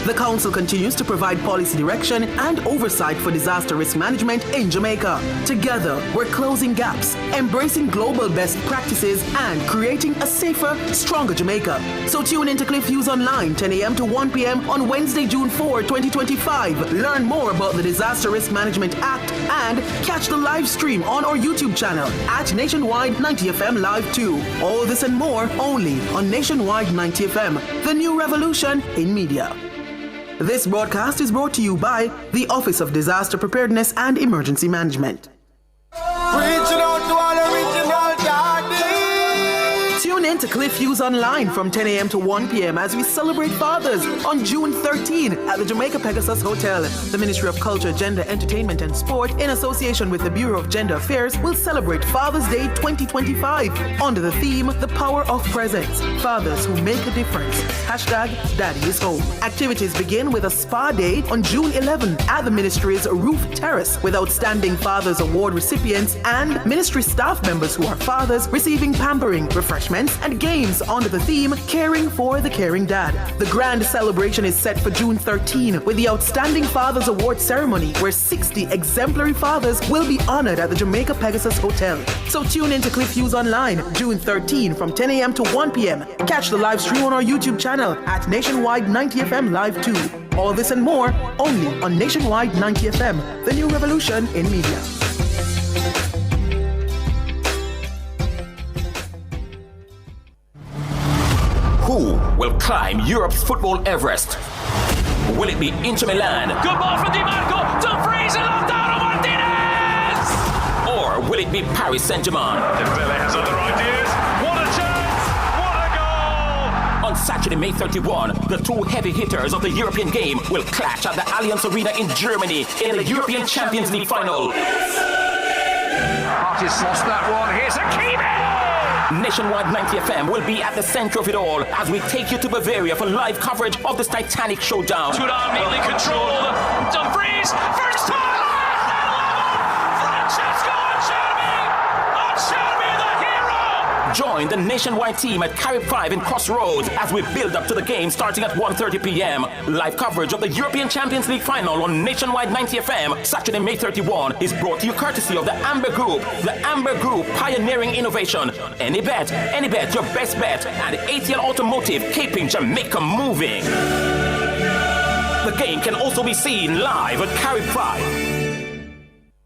The Council continues to provide policy direction and oversight for disaster risk management in Jamaica. Together, we're closing gaps, embracing global best practices, and creating a safer, stronger Jamaica. So tune in to Cliff Hughes Online, 10 a.m. to 1 p.m. on Wednesday, June 4, 2025. Learn more about the Disaster Risk Management Act and catch the live stream on our YouTube channel at Nationwide 90 FM Live 2. All this and more only on Nationwide 90 FM, the new revolution in media. This broadcast is brought to you by the Office of Disaster Preparedness and Emergency Management. Reaching out to all original daddies. Tune in to Cliff Hughes Online from 10 a.m. to 1 p.m. as we celebrate fathers on June 13 at the Jamaica Pegasus Hotel. The Ministry of Culture, Gender, Entertainment and Sport, in association with the Bureau of Gender Affairs, will celebrate Father's Day 2025 under the theme, The Power of Presence. Fathers who make a difference. Hashtag Daddy is Home. Activities begin with a spa day on June 11 at the Ministry's Roof Terrace with Outstanding Fathers Award recipients and Ministry staff members who are fathers receiving pampering, refreshments, and games under the theme, Caring for the Caring Dad. The grand celebration is set for June 13 with the Outstanding Fathers Award ceremony where 60 exemplary fathers will be honored at the Jamaica Pegasus Hotel. So tune in to Cliff Hughes Online, June 13 from 10 a.m. to 1 p.m. Catch the live stream on our YouTube channel at Nationwide 90 FM Live 2. All this and more only on Nationwide 90 FM, the new revolution in media. Who will climb Europe's football Everest? will it be Inter Milan? Good ball from Di Marco. Dumfries and Lautaro Martinez. Or will it be Paris Saint-Germain? Dembele has other ideas. What a chance! What a goal! On Saturday, May 31, the two heavy hitters of the European game will clash at the Allianz Arena in Germany in the European Champions League final. Artist lost that one. Here's Hakimi! Nationwide 90 FM will be at the center of it all as we take you to Bavaria for live coverage of this titanic showdown. Tudor neatly controlled. Dumfries, first time! Francesco Acerbi! Acerbi, the hero! Join the Nationwide team at Carib 5 in Crossroads as we build up to the game starting at 1:30 p.m. Live coverage of the European Champions League final on Nationwide 90 FM Saturday, May 31 is brought to you courtesy of the Amber Group. The Amber Group, pioneering innovation. Any bet, your best bet. And ATL Automotive, keeping Jamaica moving. The game can also be seen live at Carib 5.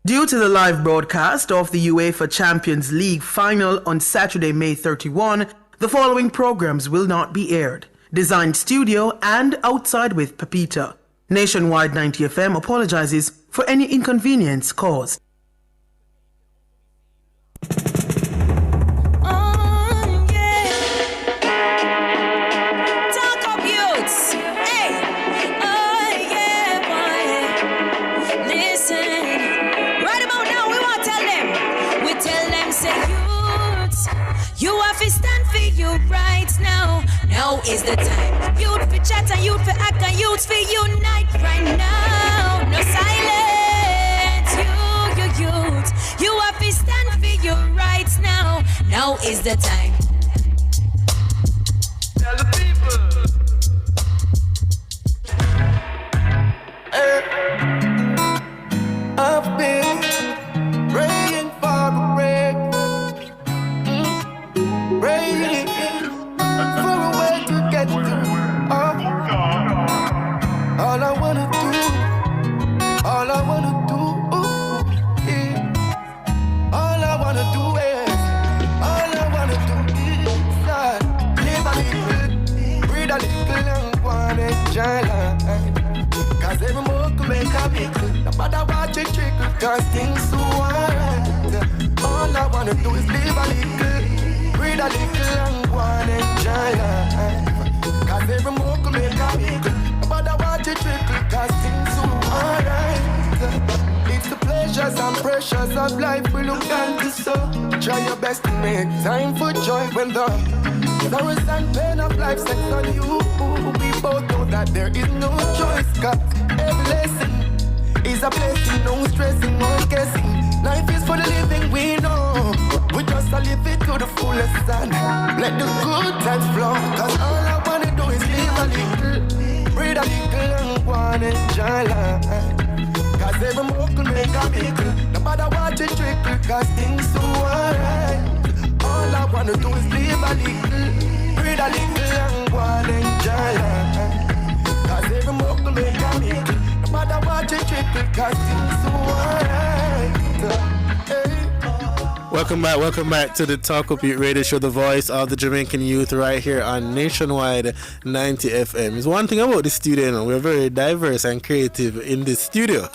Due to the live broadcast of the UEFA Champions League final on Saturday, May 31, the following programs will not be aired. Designed Studio and Outside with Pepita. Nationwide 90 FM apologizes for any inconvenience caused. Now is the time. Youth for chat and youth for act and youth for unite right now. No silence, you youth. You have to stand for your rights now. Now is the time. Tell the people. I've been praying for a break. Praying for a way to get through. All I wanna do, all I wanna do, yeah. All I wanna do is, all I wanna do is live a little, breathe a little, and want to enjoy life. Cause every more could make a pickle. No matter what you trickle, cause things so alright. All I wanna do is live a little, breathe a little, and want to enjoy life. Cause every more could make a pickle. No matter what you trickle, cause things so alright. It's the pleasures and pressures of life we look down to, so try your best to make time for joy when the sorrows and pain of life sets on you. We both know that there is no choice, cause every lesson is a blessing. No stressing, no guessing. Life is for the living, we know. We just a live it to the fullest and let the good times flow. Cause all I wanna do is live a little, breathe a little, and wanna enjoy life. Cause every more could make a pickle. No matter what you trickle, cause things so alright. All I wanna do is live a little, breathe a little, and wanna enjoy life. Cause every more could make a pickle. No matter what you trickle, cause things so alright. Hey. Welcome back to the Talk Up Beat Radio Show, the voice of the Jamaican youth, right here on Nationwide 90 FM. There's one thing about the studio, you know, we're very diverse and creative in this studio.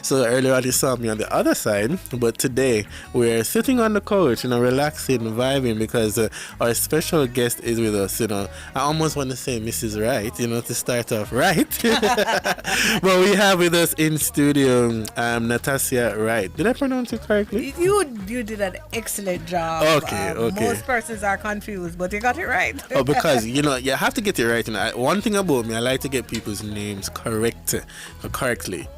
So earlier on you saw me on the other side, but today we're sitting on the couch, you know, relaxing, vibing, because our special guest is with us, you know. I almost want to say Mrs. Wright, you know, to start off right. But we have with us in studio Natasha Wright. Did I pronounce it correctly? You did an excellent job. Okay. Most persons are confused, but you got it right. Oh, because, you know, you have to get it right. You know, one thing about me, I like to get people's names correctly.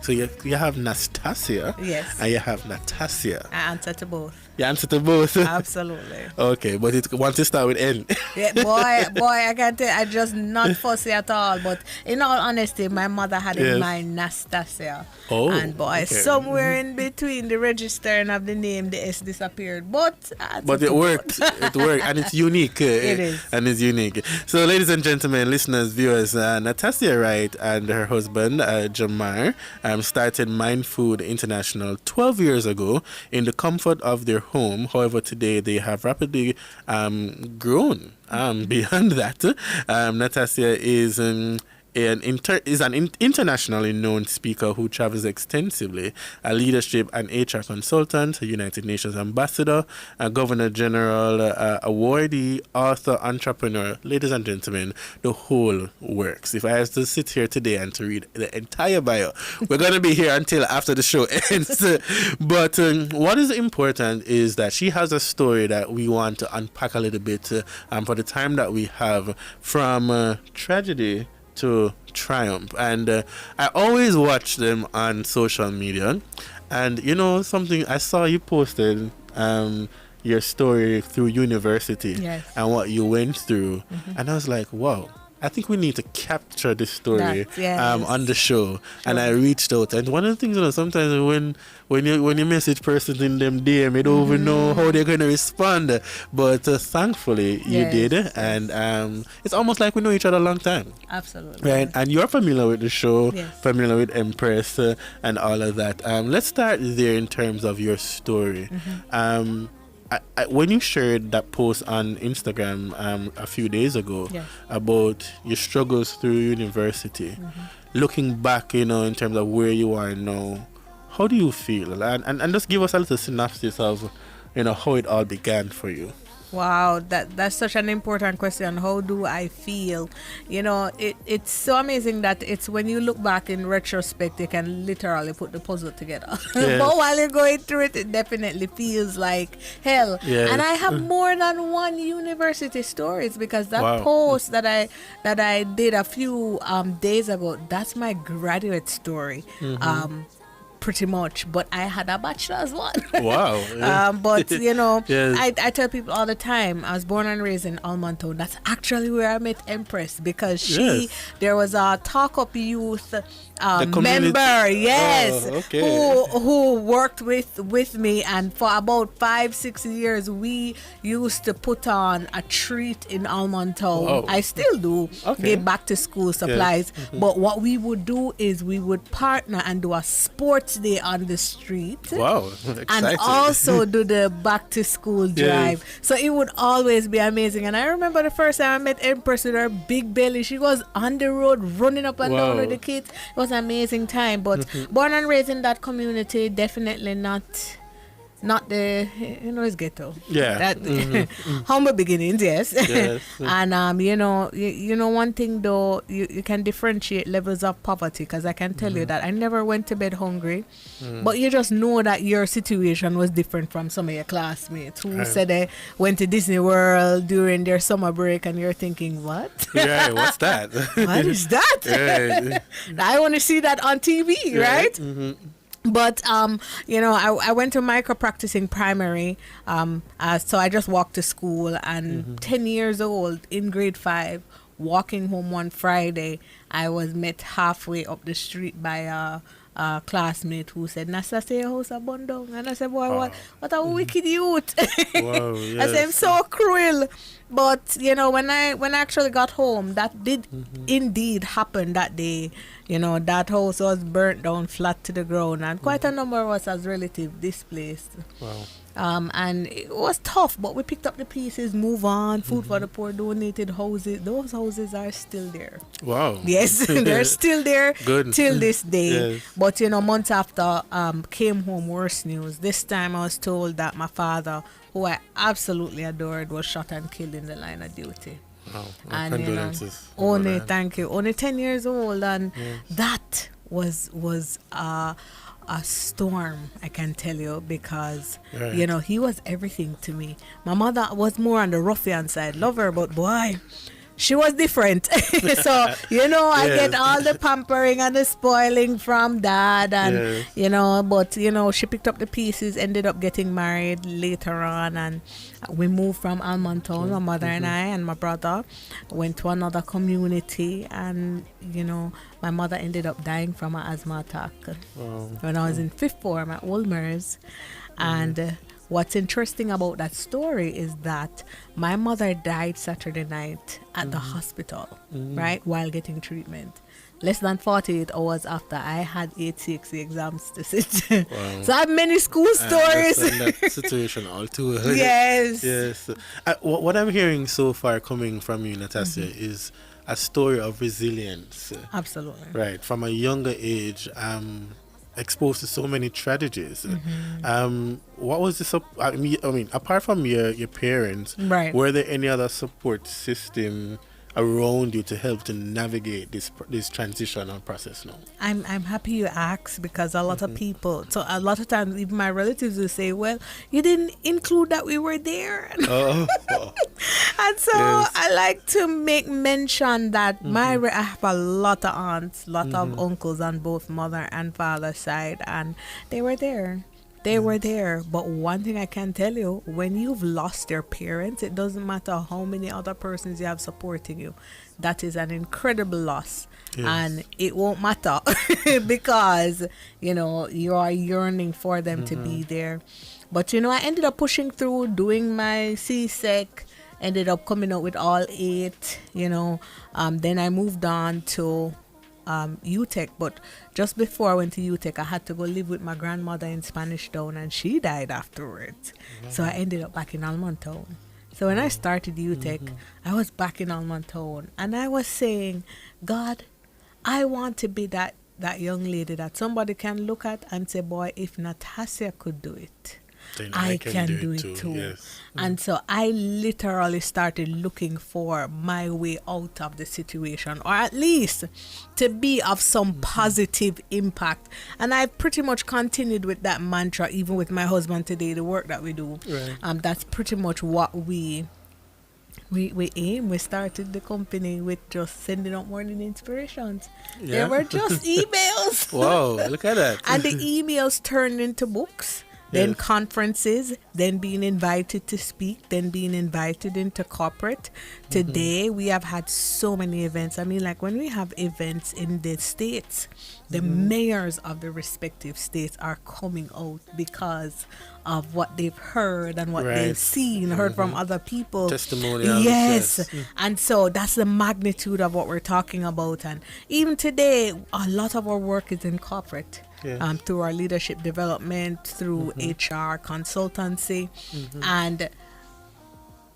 So you have Nastasia. Yes. And you have Natasha. I answer to both. You answer to both? Absolutely. Okay, but once you start with N. Yeah, boy, I can't tell. I just not fussy at all. But in all honesty, my mother had in mind Nastasia. Oh. And boy, okay. Somewhere in between the registering of the name, the S disappeared. But it worked. It worked. And it's unique. It is. And it's unique. So, ladies and gentlemen, listeners, viewers, Natasha Wright and her husband, Jamar, started Mind Food International 12 years ago in the comfort of their home. However, today they have rapidly grown beyond that. Natasha is is an internationally known speaker who travels extensively, a leadership and HR consultant, a United Nations ambassador, a Governor General awardee, author, entrepreneur. Ladies and gentlemen, the whole works. If I have to sit here today and to read the entire bio, we're going to be here until after the show ends. But what is important is that she has a story that we want to unpack a little bit for the time that we have, from tragedy to triumph. And I always watch them on social media. And you know something, I saw you posted your story through university and what you went through. And I was like, wow, I think we need to capture this story on the show. And I reached out, and one of the things, you know, sometimes when you message persons in them DM, you don't even know how they're going to respond. But thankfully you did, and it's almost like we know each other a long time. Absolutely. Right, and you're familiar with the show, familiar with Empress and all of that. Let's start there in terms of your story. When you shared that post on Instagram a few days ago about your struggles through university, looking back, you know, in terms of where you are now, how do you feel? And just give us a little synopsis of, you know, how it all began for you. Wow, that's such an important question. How do I feel? You know, it's so amazing that it's when you look back in retrospect, you can literally put the puzzle together. Yes. But while you're going through it, it definitely feels like hell. Yes. And I have more than one university stories, because that post that I did a few days ago, that's my graduate story. Pretty much, but I had a bachelor's one. Wow. But you know, I tell people all the time, I was born and raised in Almonton. That's actually where I met Empress, because there was a Talk Up Youth member, who worked with me, and for about 5-6 years we used to put on a treat in Almonton. I still do, give back to school supplies. But what we would do is we would partner and do a sports day on the street. Wow, and also do the back to school drive. So it would always be amazing. And I remember the first time I met Empress with her big belly, she was on the road running up and down with the kids. It was an amazing time. But born and raised in that community, definitely not the, you know, it's ghetto. Humble beginnings, And you know one thing though, you can differentiate levels of poverty, because I can tell you that I never went to bed hungry, but you just know that your situation was different from some of your classmates who said they went to Disney World during their summer break, and you're thinking, what? What's that? What is that? I want to see that on TV, right? But, you know, I went to micro practicing primary. So I just walked to school, and 10 years old in grade 5, walking home one Friday, I was met halfway up the street by a classmate who said, Nasa, say your house a bun down. And I said, boy, what a wicked youth. I said, I'm so cruel. But, you know, when I actually got home, that did indeed happen that day. You know, that house was burnt down flat to the ground, and quite a number of us as relatives displaced. And it was tough, but we picked up the pieces, move on. Food for the poor, donated houses. Those houses are still there. Wow. Yes, they're still there till this day. Yes. But, you know, months after, came home worse news. This time I was told that my father, who I absolutely adored, was shot and killed in the line of duty. Wow. And thank you. Only 10 years old, and that was a storm, I can tell you, because you know, he was everything to me. My mother was more on the ruffian side, love her, but boy, she was different. So, you know, I get all the pampering and the spoiling from dad, and you know, but you know, she picked up the pieces, ended up getting married later on, and we moved from Almonton. My mother and I and my brother went to another community, and you know, my mother ended up dying from an asthma attack when I was in 5th form at Wolmer's. And what's interesting about that story is that my mother died Saturday night at the hospital, right, while getting treatment. Less than 48 hours after I had ATXC exams to sit. So I have many school stories. That situation all too. Yes. Yes. What I'm hearing so far coming from you, Natasha, is a story of resilience. Absolutely. Right. From a younger age, exposed to so many tragedies. What was the I mean, apart from your parents, right, were there any other support system around you to help to navigate this transitional process now? I'm happy you asked, because a lot of people, so a lot of times even my relatives will say, well, you didn't include that we were there. And so I like to make mention that I have a lot of aunts, lot of uncles on both mother and father side, and they were there. They were there. But one thing I can tell you, when you've lost your parents, it doesn't matter how many other persons you have supporting you. That is an incredible loss. Yes. And it won't matter because, you are yearning for them to be there. But, I ended up pushing through, doing my CSEC, ended up coming out with all 8, Then I moved on to UTEC, but just before I went to UTEC, I had to go live with my grandmother in Spanish Town, and she died afterwards. So I ended up back in Almond Town. So when I started UTEC, I was back in Almond Town, and I was saying, God, I want to be that young lady that somebody can look at and say, boy, if Natasha could do it, then I can do it too. Yes. And so I literally started looking for my way out of the situation, or at least to be of some positive impact. And I pretty much continued with that mantra, even with my husband today, the work that we do. Right. That's pretty much what we aim. We started the company with just sending out morning inspirations. Yeah. They were just emails. Wow, look at that. And the emails turned into books. Then conferences, then being invited to speak, then being invited into corporate. Today, we have had so many events. I mean, like when we have events in the states, the mayors of the respective states are coming out because of what they've heard and what they've seen, heard from other people. Testimonials. Yes. And so that's the magnitude of what we're talking about. And even today, a lot of our work is in corporate. Yes. Through our leadership development, through HR consultancy, and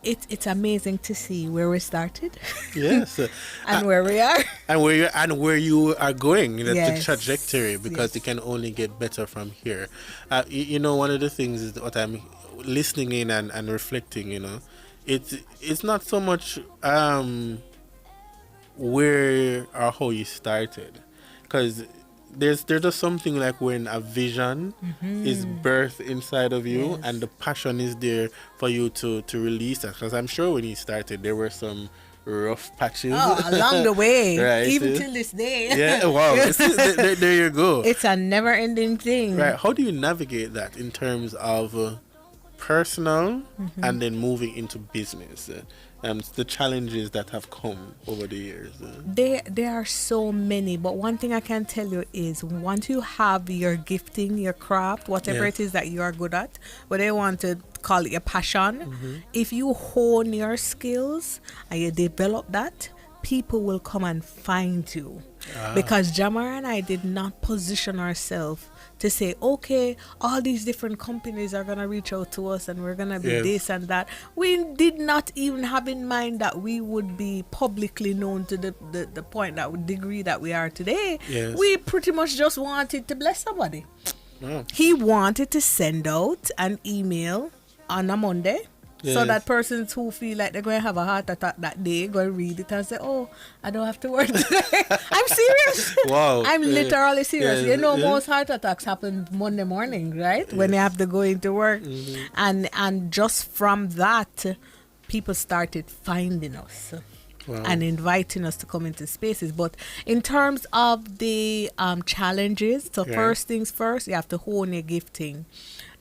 it's amazing to see where we started. Yes, and where we are, and where you are going. The trajectory, because it can only get better from here. One of the things is what I'm listening in and reflecting. It's not so much where or how you started, because there's just something like when a vision is birthed inside of you, and the passion is there for you to release that. Because I'm sure when you started, there were some rough patches along the way, right? Even till this day. Yeah, wow. there you go. It's a never-ending thing. Right. How do you navigate that in terms of personal and then moving into business? The challenges that have come over the years. There are so many, but one thing I can tell you is once you have your gifting, your craft, whatever it is that you are good at, whether you want to call it your passion, if you hone your skills and you develop that, people will come and find you. Because Jamar and I did not position ourselves to say, okay, all these different companies are going to reach out to us and we're going to be this and that. We did not even have in mind that we would be publicly known to the point, that degree that we are today. Yes. We pretty much just wanted to bless somebody. Oh. He wanted to send out an email on a Monday. Yes. So that persons who feel like they're going to have a heart attack that day going to read it and say, oh, I don't have to work today. I'm serious. Wow. I'm literally serious. Most heart attacks happen Monday morning, right? Yes. When they have to go into work. And just from that, people started finding us. Wow. And inviting us to come into spaces. But in terms of the challenges, so first things first, you have to hone your gifting.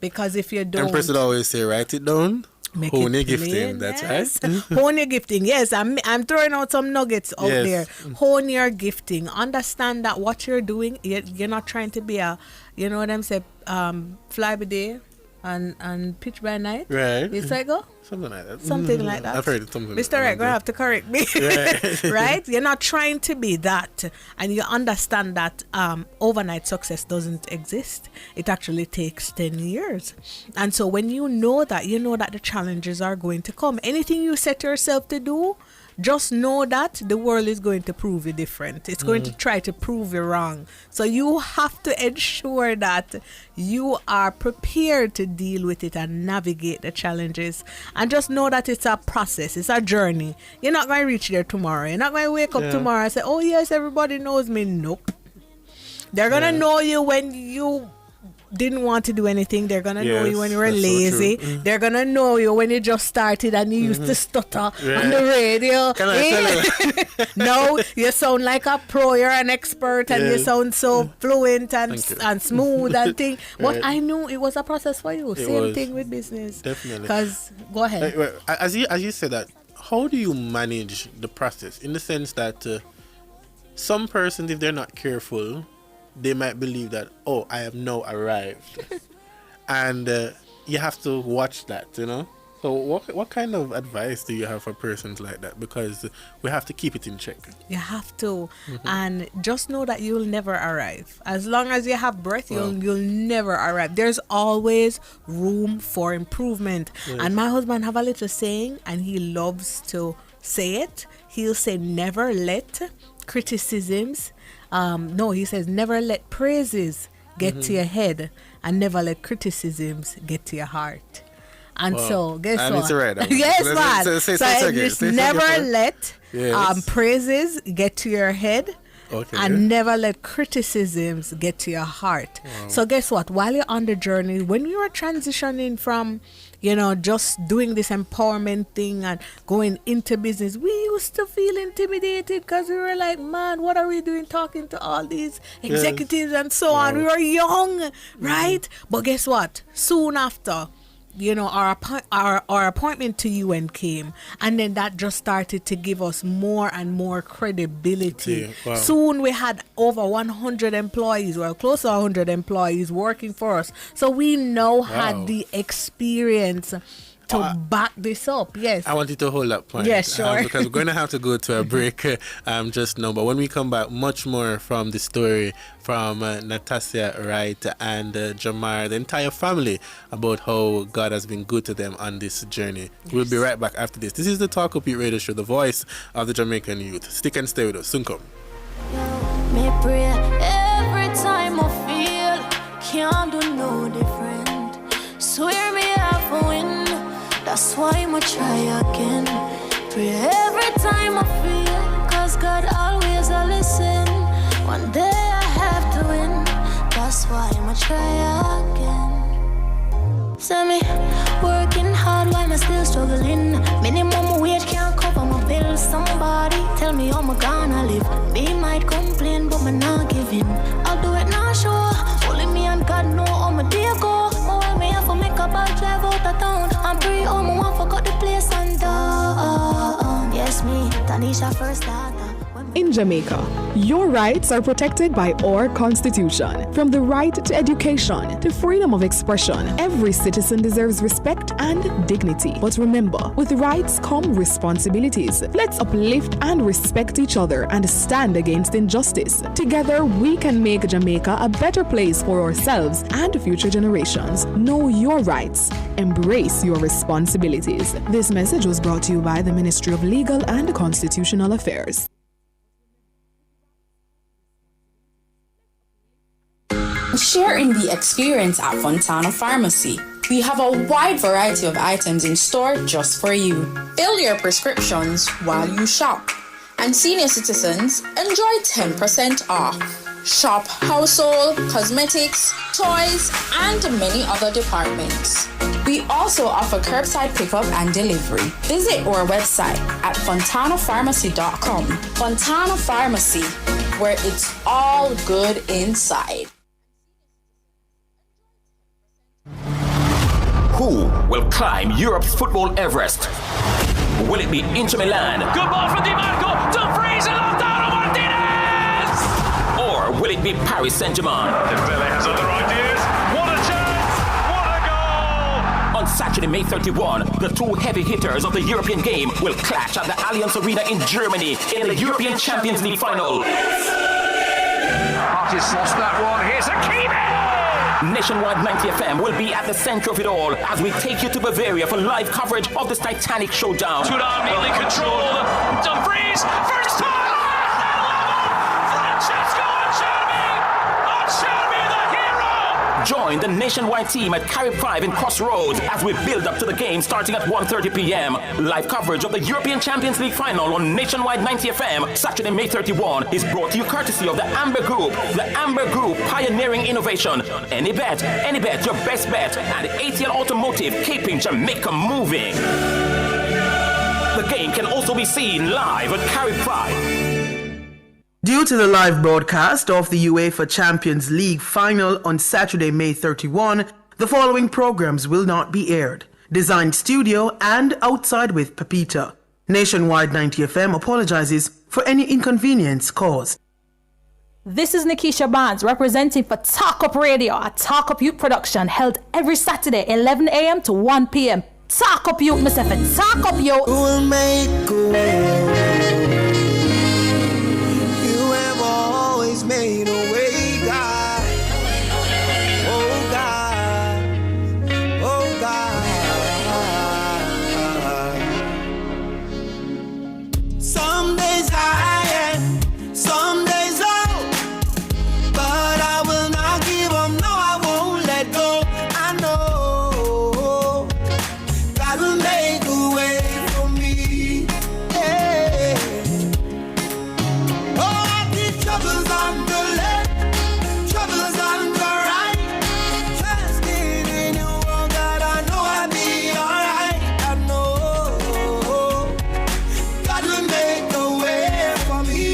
Because if you don't... Empress would always say, write it down. Hone your gifting, that's right. Hone your gifting, yes. I'm throwing out some nuggets out there. Hone your gifting. Understand that what you're doing, you're not trying to be a, you know what I'm saying, fly by day and pitch by night. Right. It's like, oh? Something like that. Something like that. I've heard it. Something Mr. Right, gonna have to correct me. Right. Right? You're not trying to be that. And you understand that overnight success doesn't exist. It actually takes 10 years. And so when you know that the challenges are going to come. Anything you set yourself to do, just know that the world is going to prove you different. It's going to try to prove you wrong. So you have to ensure that you are prepared to deal with it and navigate the challenges. And just know that it's a process. It's a journey. You're not going to reach there tomorrow. You're not going to wake up tomorrow and say, oh, yes, everybody knows me. Nope. They're going to know you when you didn't want to do anything. They're going to know you when you were lazy. So they're going to know you when you just started and you used to stutter on the radio. Can I tell you? No, you sound like a pro. You're an expert and you sound so fluent and smooth and thing. But I knew it was a process for you. Same thing with business. Definitely. Because, go ahead. As you said that, how do you manage the process? In the sense that some persons, if they're not careful, they might believe that, oh, I have now arrived. And you have to watch that, you know? So what kind of advice do you have for persons like that? Because we have to keep it in check. You have to. And just know that you'll never arrive. As long as you have breath, you'll never arrive. There's always room for improvement. And my husband have a little saying, and he loves to say it. He'll say, never let criticisms he says never let praises get to your head and never let criticisms get to your heart. And so guess what? Yes, man. So never let praises get to your head and never let criticisms get to your heart. So guess what? While you're on the journey, when you are transitioning from just doing this empowerment thing and going into business, we used to feel intimidated because we were like, man, what are we doing talking to all these executives and so on? We were young, right? But guess what? Soon after, our appointment to UN came, and then that just started to give us more and more credibility. Soon we had over 100 employees, close to 100 employees working for us. So we now had the experience to back this up. Yes. I want you to hold that point. Yes, sure. Because we're going to have to go to a break just now. But when we come back, much more from the story from Natasha, right, and Jamar, the entire family, about how God has been good to them on this journey. Yes. We'll be right back after this. This is the Talk Up Eat Radio Show, the voice of the Jamaican youth. Stick and stay with us. Soon come. Me pray every time I feel can't do no different. Swear me have a win. That's why I'ma try again. Pray every time I feel, cause God always a listen. One day I have to win. That's why I'ma try again. Send me working hard while I'm still struggling. Minimum wage can't cover my bills. Somebody tell me how I'm gonna live. They might complain, but I'm not giving. I'll do it now, sure. Only me and God know how my day go. Me have to make a bad drive out of town. I'm free, oh, my one forgot the place and yes, me, Tanisha first daughter. In Jamaica, your rights are protected by our Constitution. From the right to education to freedom of expression, every citizen deserves respect and dignity. But remember, with rights come responsibilities. Let's uplift and respect each other and stand against injustice. Together, we can make Jamaica a better place for ourselves and future generations. Know your rights. Embrace your responsibilities. This message was brought to you by the Ministry of Legal and Constitutional Affairs. Share in the experience at Fontana Pharmacy. We have a wide variety of items in store just for you. Fill your prescriptions while you shop. And senior citizens enjoy 10% off. Shop household, cosmetics, toys, and many other departments. We also offer curbside pickup and delivery. Visit our website at fontanapharmacy.com. Fontana Pharmacy, where it's all good inside. Who will climb Europe's football Everest? Will it be Inter Milan? Good ball from Di Marco. Dumfries and Lautaro Martinez! Or will it be Paris Saint-Germain? Dembele has other ideas. What a chance! What a goal! On Saturday, May 31, the two heavy hitters of the European game will clash at the Allianz Arena in Germany in the European Champions League final. Martinez lost that one. Here's Hakimi! Nationwide 90 FM will be at the center of it all as we take you to Bavaria for live coverage of this Titanic showdown. Tudor neatly controlled. Dumfries, first time! Francesco Acerbi, the hero! Join the Nationwide team at Carib 5 in Crossroads as we build up to the game starting at 1:30 p.m. Live coverage of the European Champions League final on Nationwide 90 FM Saturday, May 31 is brought to you courtesy of the Amber Group. The Amber Group, pioneering innovation. Any bet, your best bet. And ATL Automotive, keeping Jamaica moving. The game can also be seen live at Carib 5. Due to the live broadcast of the UEFA Champions League final on Saturday, May 31, the following programs will not be aired. Design Studio and Outside with Pepita. Nationwide 90 FM apologizes for any inconvenience caused. This is Nikisha Barnes representing for Talk Up Radio, a Talk Up Youth production held every Saturday, 11 a.m. to 1 p.m. Talk Up Youth, Mr. F. Talk Up Youth. Who will make a way? Made a way, God. Oh, God. Oh, God. Some days I am, some days low, but I will not give up. No, I won't let go. I know God will make a way for me. Hey. Oh, I keep troubles on the left, troubles on the right. Trusting in you, oh God, I know I'll be alright. I know God will make a way for me.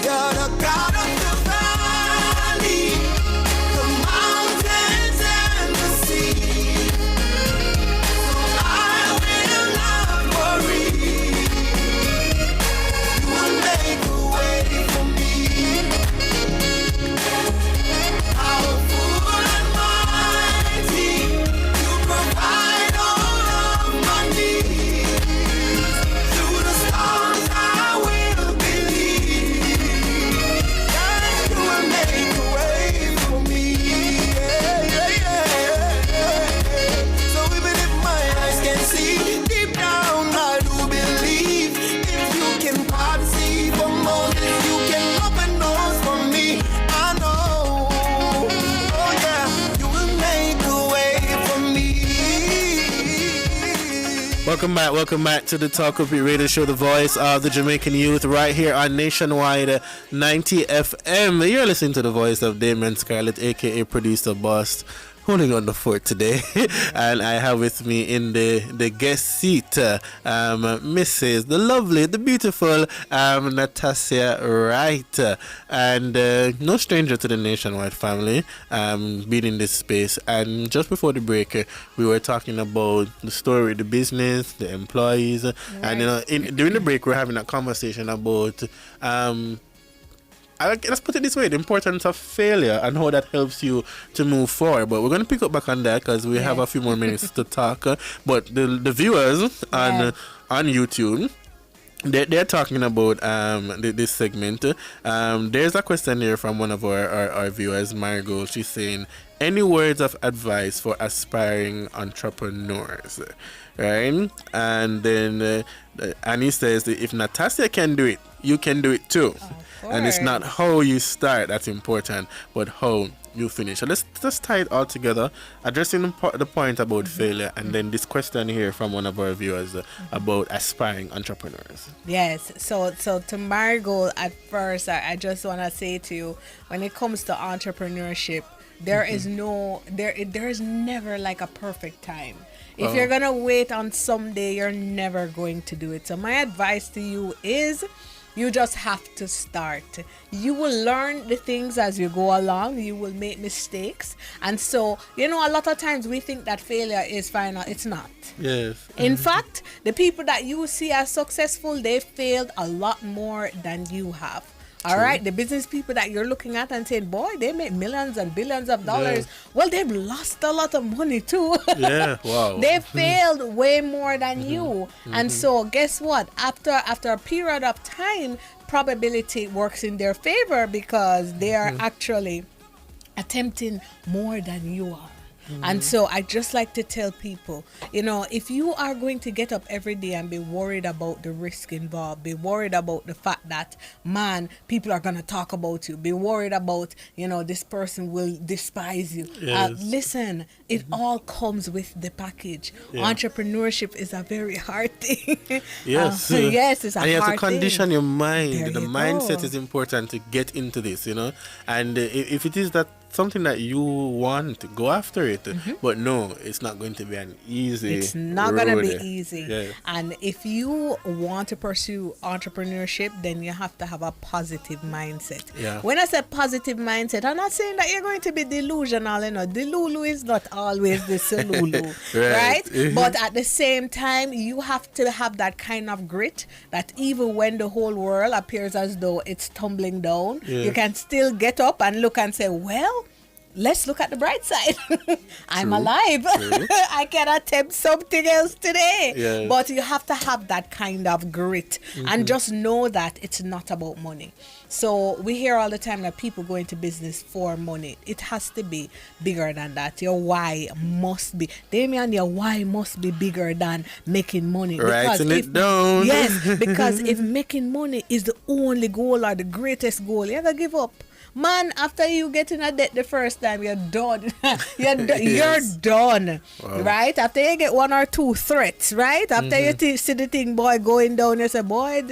You're the God of the valley, the mountains and the sea. So I will not worry. You will make a way for me. Powerful and mighty, you provide all of my needs. Through the storms I will believe. God, you will make a way for me. So even if my eyes can't see, deep down I do believe. If you can part the sea for Moses, you can open doors for me. I know, oh yeah, you will make a way for me. Welcome back to the Talk Up Your Radio Show, the voice of the Jamaican youth, right here on Nationwide 90 FM. You're listening to the voice of Damon Scarlett, aka Producer Boss, holding on the fort today. And I have with me in the guest seat Mrs. the lovely, the beautiful Natasha Wright, and no stranger to the Nationwide family, being in this space. And just before the break, we were talking about the story, the business, the employees, and during the break we're having a conversation about let's put it this way, the importance of failure and how that helps you to move forward. But we're going to pick up back on that because we have a few more minutes to talk. But the viewers on YouTube, they're talking about this segment. There's a question here from one of our viewers, Margot. She's saying, any words of advice for aspiring entrepreneurs? Right? And then Annie says that if Natasha can do it, you can do it too. And it's not how you start that's important, but how you finish. So let's just tie it all together, addressing the point about failure, and then this question here from one of our viewers about aspiring entrepreneurs. Yes. So to Margot, at first, I just want to say to you, when it comes to entrepreneurship, there is never like a perfect time. If you're gonna wait on someday, you're never going to do it. So my advice to you is, you just have to start. You will learn the things as you go along. You will make mistakes. And so, a lot of times we think that failure is final. It's not. Yes. In fact, the people that you see as successful, they failed a lot more than you have. All right, the business people that you're looking at and saying, boy, they make millions and billions of dollars. Yeah. Well, they've lost a lot of money too. Yeah, wow. They failed way more than you. And so guess what? After a period of time, probability works in their favor because they are actually attempting more than you are. And so I just like to tell people, if you are going to get up every day and be worried about the risk involved, be worried about the fact that, man, people are going to talk about you, be worried about, this person will despise you. Listen, it all comes with the package. Entrepreneurship is a very hard thing. Yes. Yes, it's a hard thing. And you have to condition your mind. The mindset go. is important to get into this, And if it is that something that you want, go after it. But no, it's not going to be an easy It's not road. going to be easy. Yeah. And if you want to pursue entrepreneurship, then you have to have a positive mindset. Yeah. When I say positive mindset, I'm not saying that you're going to be delusional. Delulu is not always the Solulu, right? But at the same time, you have to have that kind of grit that even when the whole world appears as though it's tumbling down, you can still get up and look and say, well, let's look at the bright side. I'm alive. I can attempt something else today. Yeah. But you have to have that kind of grit and just know that it's not about money. So we hear all the time that people go into business for money. It has to be bigger than that. Your why must be, Damian, your why must be bigger than making money. Writing it down. Yes, because if making money is the only goal or the greatest goal, you ever give up. Man, after you get in a debt the first time, you're done. You're done, right? After you get one or two threats, right? After you see the thing, boy, going down, you say, boy,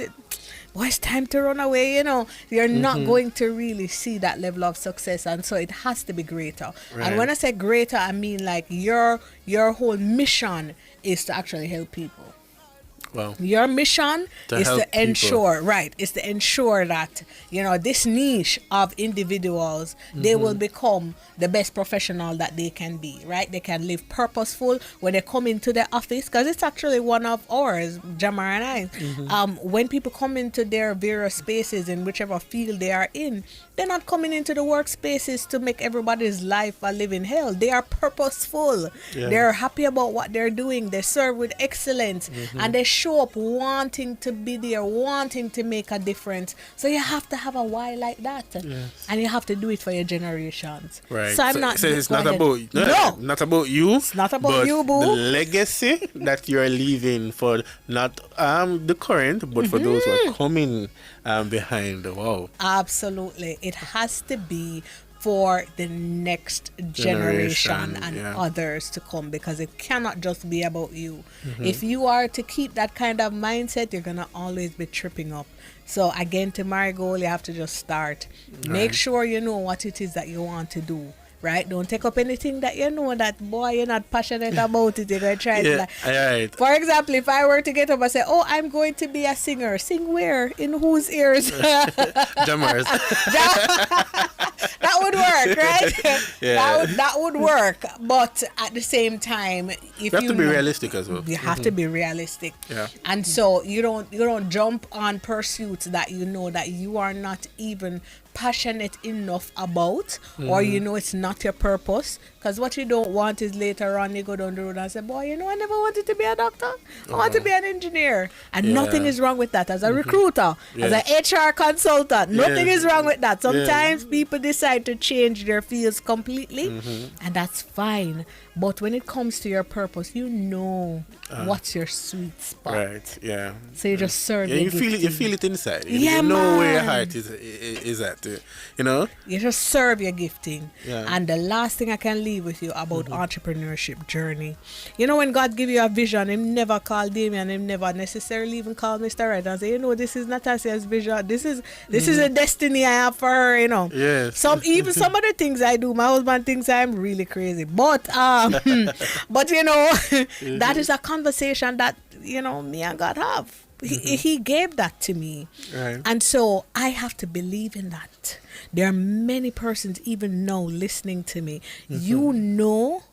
it's time to run away, You're not going to really see that level of success, and so it has to be greater. Right. And when I say greater, I mean like your whole mission is to actually help people. Well, your mission is to ensure, people. Is to ensure that, this niche of individuals, they will become the best professional that they can be, right? They can live purposeful when they come into the office, because it's actually one of ours, Jamar and I. When people come into their various spaces in whichever field they are in, they're not coming into the workspaces to make everybody's life a living hell. They are purposeful. Yeah. They're happy about what they're doing. They serve with excellence, and they show up wanting to be there, wanting to make a difference. So you have to have a why like that, and you have to do it for your generations. Right. So I'm not. So it's not about not about you. It's not about you, boo. The legacy that you are leaving for not the current, but for those who are coming behind. Wow. Absolutely, it has to be for the next generation and others to come, because it cannot just be about you. If you are to keep that kind of mindset, you're gonna always be tripping up. So again, to my goal, you have to just start. Make sure you know what it is that you want to do. Right? Don't take up anything that you know that, boy, you're not passionate about it. You're going to try to right. For example, if I were to get up and say, oh, I'm going to be a singer. Sing where? In whose ears? Jammers. That would work, right? That would work. But at the same time, if you have to be realistic as well. You have to be realistic. Yeah. And so you don't jump on pursuits that you know that you are not even passionate enough about, or it's not your purpose, because what you don't want is later on you go down the road and say, boy, I never wanted to be a doctor. I want to be an engineer. And nothing is wrong with that. As a recruiter, as an HR consultant, nothing is wrong with that. Sometimes people decide to change their fields completely, and that's fine. But when it comes to your purpose, what's your sweet spot. Right, yeah. So you just serve you feel it inside. You know where your heart is at, You just serve your gifting. Yeah. And the last thing I can leave with you about entrepreneurship journey. When God give you a vision, him never call Damien, him never necessarily even call Mr. Right and say, this is Natasia's vision. This is a destiny I have for her, Yes. Some of the things I do, my husband thinks I'm really crazy. But that is a conversation that me and God have. He gave that to me, and so I have to believe in that. There are many persons even now listening to me. You know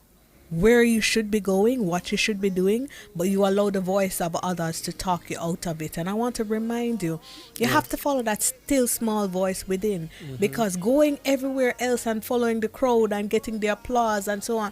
where you should be going, what you should be doing, but you allow the voice of others to talk you out of it. And I want to remind you, you have to follow that still small voice within, because going everywhere else and following the crowd and getting the applause and so on,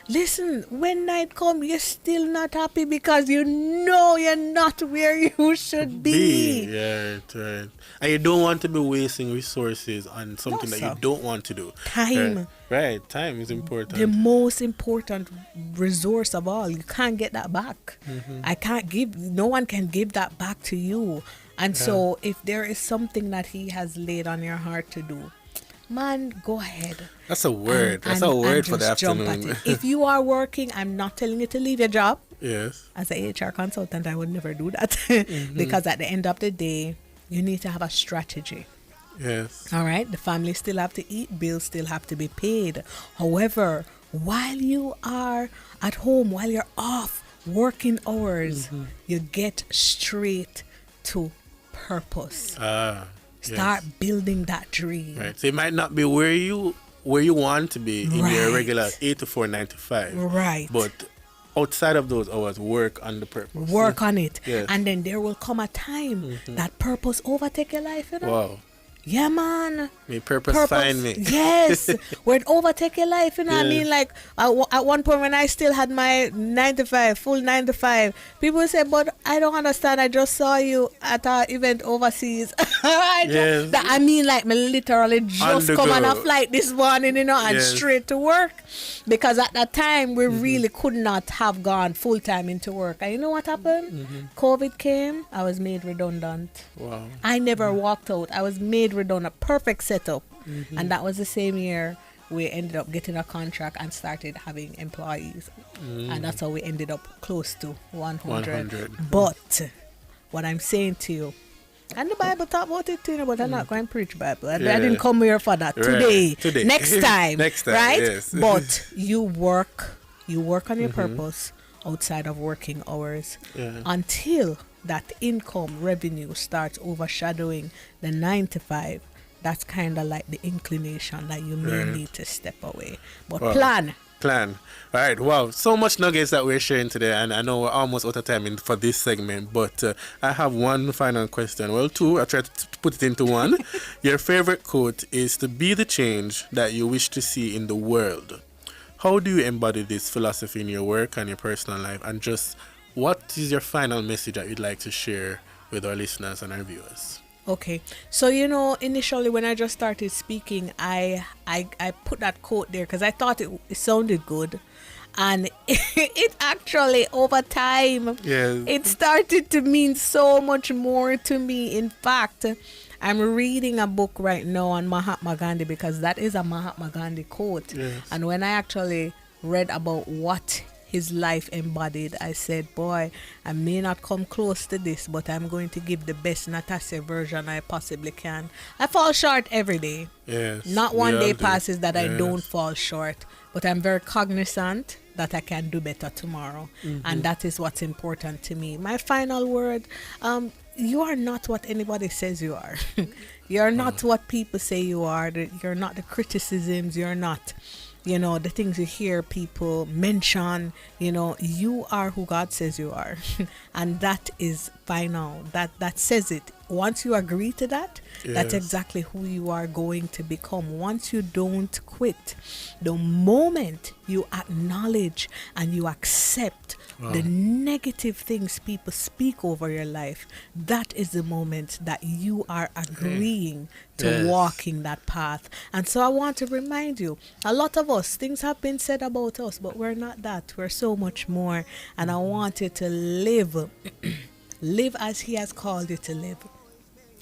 Listen, when night come, you're still not happy because you know you're not where you should be. Yeah, right. And you don't want to be wasting resources on something that you don't want to do. Time. Right. Time is important. The most important resource of all. You can't get that back. No one can give that back to you. And so if there is something that he has laid on your heart to do, man, go ahead. That's a word. That's a word for the afternoon. If you are working, I'm not telling you to leave your job. Yes. As an HR consultant, I would never do that. Because at the end of the day, you need to have a strategy. Yes. All right. The family still have to eat. Bills still have to be paid. However, while you are at home, while you're off working hours, you get straight to purpose. Start building that dream. Right. So it might not be where you want to be in your regular 8 to 4, 9 to 5. Right. But outside of those hours, work on the purpose. Work on it. Yes. And then there will come a time that purpose overtake your life, you know? Wow. Yeah, man. May purpose find me. Yes. Where it overtake your life, you know what I mean? Like, at one point when I still had my 9 to 5, full 9 to 5, people say, but I don't understand. I just saw you at our event overseas. I mean, like, me literally just come on a flight this morning, you know, and straight to work. Because at that time, we really could not have gone full time into work. And you know what happened? COVID came. I was made redundant. Wow. I never walked out. I was made redundant. Perfect setup. And that was the same year we ended up getting a contract and started having employees. And that's how we ended up close to 100. But what I'm saying to you, and the Bible talk about it too, but I'm not going to preach Bible. I didn't come here for that today. Next time. Right? Yes. But you work on your purpose outside of working hours until that income revenue starts overshadowing the 9 to 5. That's kind of like the inclination that you may need to step away. But plan. All right. Wow. So much nuggets that we're sharing today. And I know we're almost out of time for this segment. But I have one final question. Well, two. I tried to put it into one. Your favorite quote is to be the change that you wish to see in the world. How do you embody this philosophy in your work and your personal life? And just what is your final message that you'd like to share with our listeners and our viewers? Okay, so initially when I just started speaking, I put that quote there because I thought it sounded good, and it actually over time it started to mean so much more to me. In fact, I'm reading a book right now on Mahatma Gandhi because that is a Mahatma Gandhi quote, and when I actually read about what his life embodied, I said, boy, I may not come close to this, but I'm going to give the best Natasha version I possibly can. I fall short every day. Yes. Not one day passes that I don't fall short, but I'm very cognizant that I can do better tomorrow. And that is what's important to me. My final word, you are not what anybody says you are. You're not what people say you are. You're not the criticisms. You're not the things you hear people mention. You are who God says you are. And that is final. That says it. Once you agree to that, that's exactly who you are going to become. Once you don't quit, the moment you acknowledge and you accept the negative things people speak over your life, that is the moment that you are agreeing to walking that path. And so I want to remind you, a lot of us, things have been said about us, but we're not that. We're so much more. And I want you to live as He has called you to live.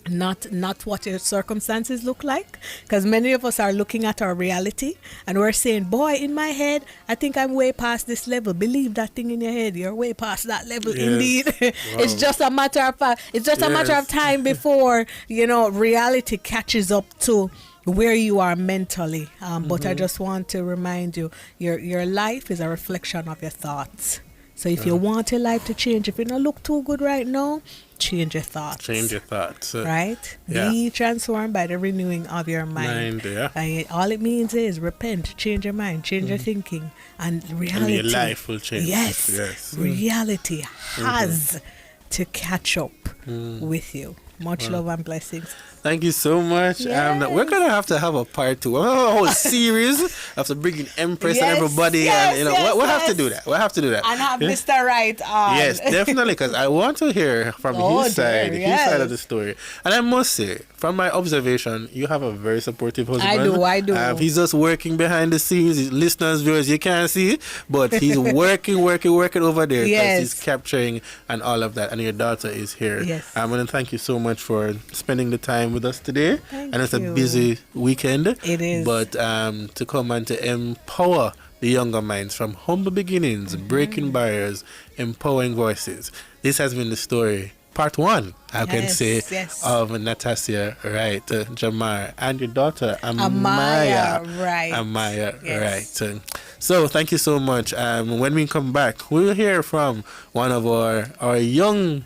Not what your circumstances look like, because many of us are looking at our reality and we're saying, boy, in my head I think I'm way past this level. Believe that thing in your head, you're way past that level. Indeed. It's just a matter of time before reality catches up to where you are mentally. But I just want to remind you, your life is a reflection of your thoughts. So if you want your life to change, if you don't look too good right now, change your thoughts. Right? Be transformed by the renewing of your mind. And all it means is repent, change your mind, change your thinking, and reality. And your life will change. Yes. Reality has to catch up with you. Much love and blessings. Thank you so much. We're going to have a part 2. A whole series have to bring in Empress Yes, and everybody, yes, and you know, yes, we'll have to yes. do that. We'll have to do that. And have Yeah? Mr. Right on. Yes, definitely, because I want to hear from Oh, his side, dear, his side yes. of the story. And I must say, from my observation, you have a very supportive husband. I do. He's just working behind the scenes. His listeners, viewers, you can't see, but he's working over there because Yes. he's capturing and all of that. And your daughter is here. Yes. I want to thank you so much for spending the time with us today. Thank and it's you. a busy weekend. It is. But to come and to empower the younger minds from humble beginnings, breaking barriers, empowering voices. This has been the story, part one, I can Yes, say, yes. of Natasha Wright, Jamar, and your daughter, Amaya Wright. Amaya Yes. Wright. So thank you so much. When we come back, we'll hear from one of our young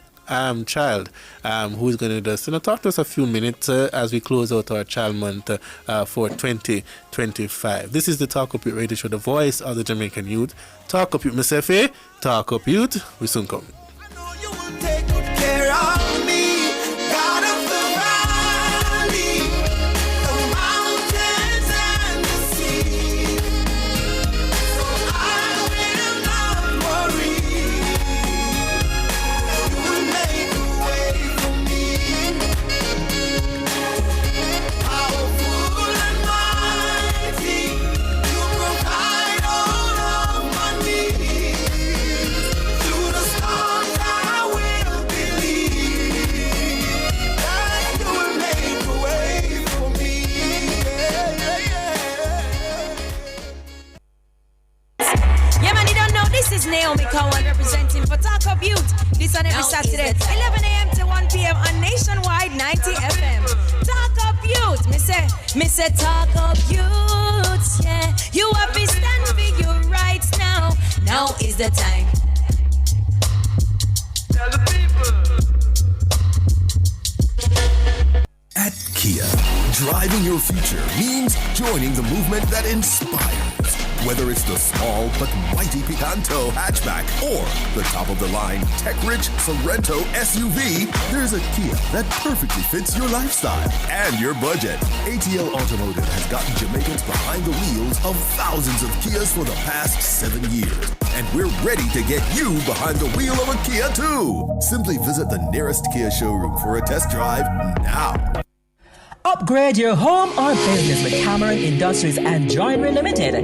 child who's going to just talk to us a few minutes as we close out our child month for 2025. This is the Talk Up Youth radio show, the voice of the Jamaican youth. Talk Up Youth, Mr. Talk Up Youth. We soon come. Take good care of me, God of the valley, the mountains and the sea. So I will not worry. You will make a way for me. Powerful and mighty, you provide all of my needs. Through the storms I will believe that you will make a way for me. Yeah, man, you don't know, this is Naomi Cowan representing for Talk Up Youth. This on every Saturday, 11 a.m. to 1 p.m. on Nationwide 90 FM. Talk Up Youth, me say Talk Up Youth, yeah. You have to stand for your rights now. Now is the time. Tell the people. At Kia, driving your future means joining the movement that inspires. Whether it's the small but mighty Picanto hatchback or the top-of-the-line tech-rich Sorrento SUV, there's a Kia that perfectly fits your lifestyle and your budget. ATL Automotive has gotten Jamaicans behind the wheels of thousands of Kias for the past 7 years. And we're ready to get you behind the wheel of a Kia too. Simply visit the nearest Kia showroom for a test drive now. Upgrade your home or business with Cameron Industries and Joinery Limited.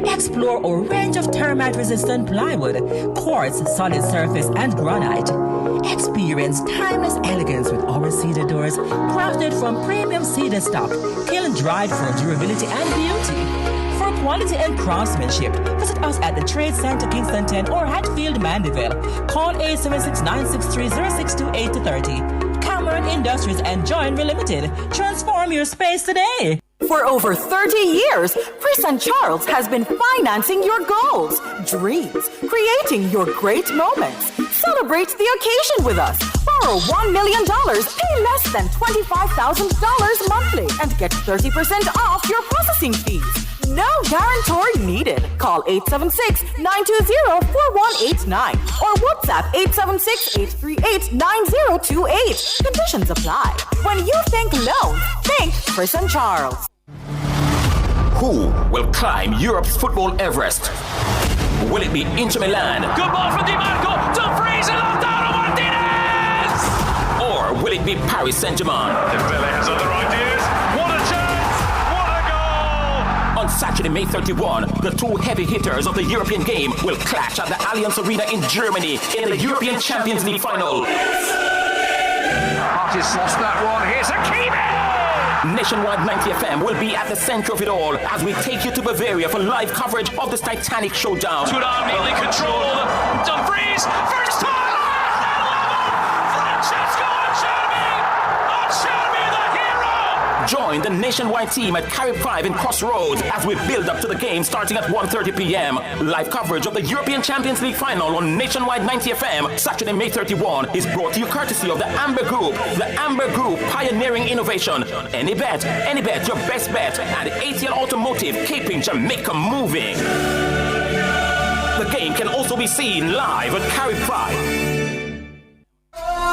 Explore a range of termite-resistant plywood, quartz, solid surface, and granite. Experience timeless elegance with our cedar doors, crafted from premium cedar stock, kiln-dried for durability and beauty. For quality and craftsmanship, visit us at the Trade Center Kingston 10 or Hatfield Mandeville. Call 876-963-062-830. Cameron Industries and Joinery Limited. Transform your space today. For over 30 years, Chris and Charles has been financing your goals, dreams, creating your great moments. Celebrate the occasion with us. Borrow $1 million, pay less than $25,000 monthly, and get 30% off your processing fees. No guarantor needed. Call 876-920-4189 or WhatsApp 876-838-9028. Conditions apply. When you think loans, think Chris and Charles. Who will climb Europe's football Everest? Will it be Inter Milan? Good ball from Di Marco. Dumfries and Lautaro Martinez. Or will it be Paris Saint-Germain? Dembele has other ideas. What a chance. What a goal. On Saturday, May 31, the two heavy hitters of the European game will clash at the Allianz Arena in Germany in the European Champions League final. Martinez lost that one. Here's Hakimi. Nationwide 90 FM will be at the center of it all as we take you to Bavaria for live coverage of this Titanic showdown. Good arm neatly controlled. Dumfries, first time. Francesco Acerbi, the hero. Join the Nationwide team at Carib 5 in Crossroads as we build up to the game starting at 1:30 p.m. Live coverage of the European Champions League final on Nationwide 90 FM Saturday, May 31 is brought to you courtesy of the Amber Group. The Amber Group, pioneering innovation. Any bet, your best bet. And ATL Automotive, keeping Jamaica moving. The game can also be seen live at Carib 5.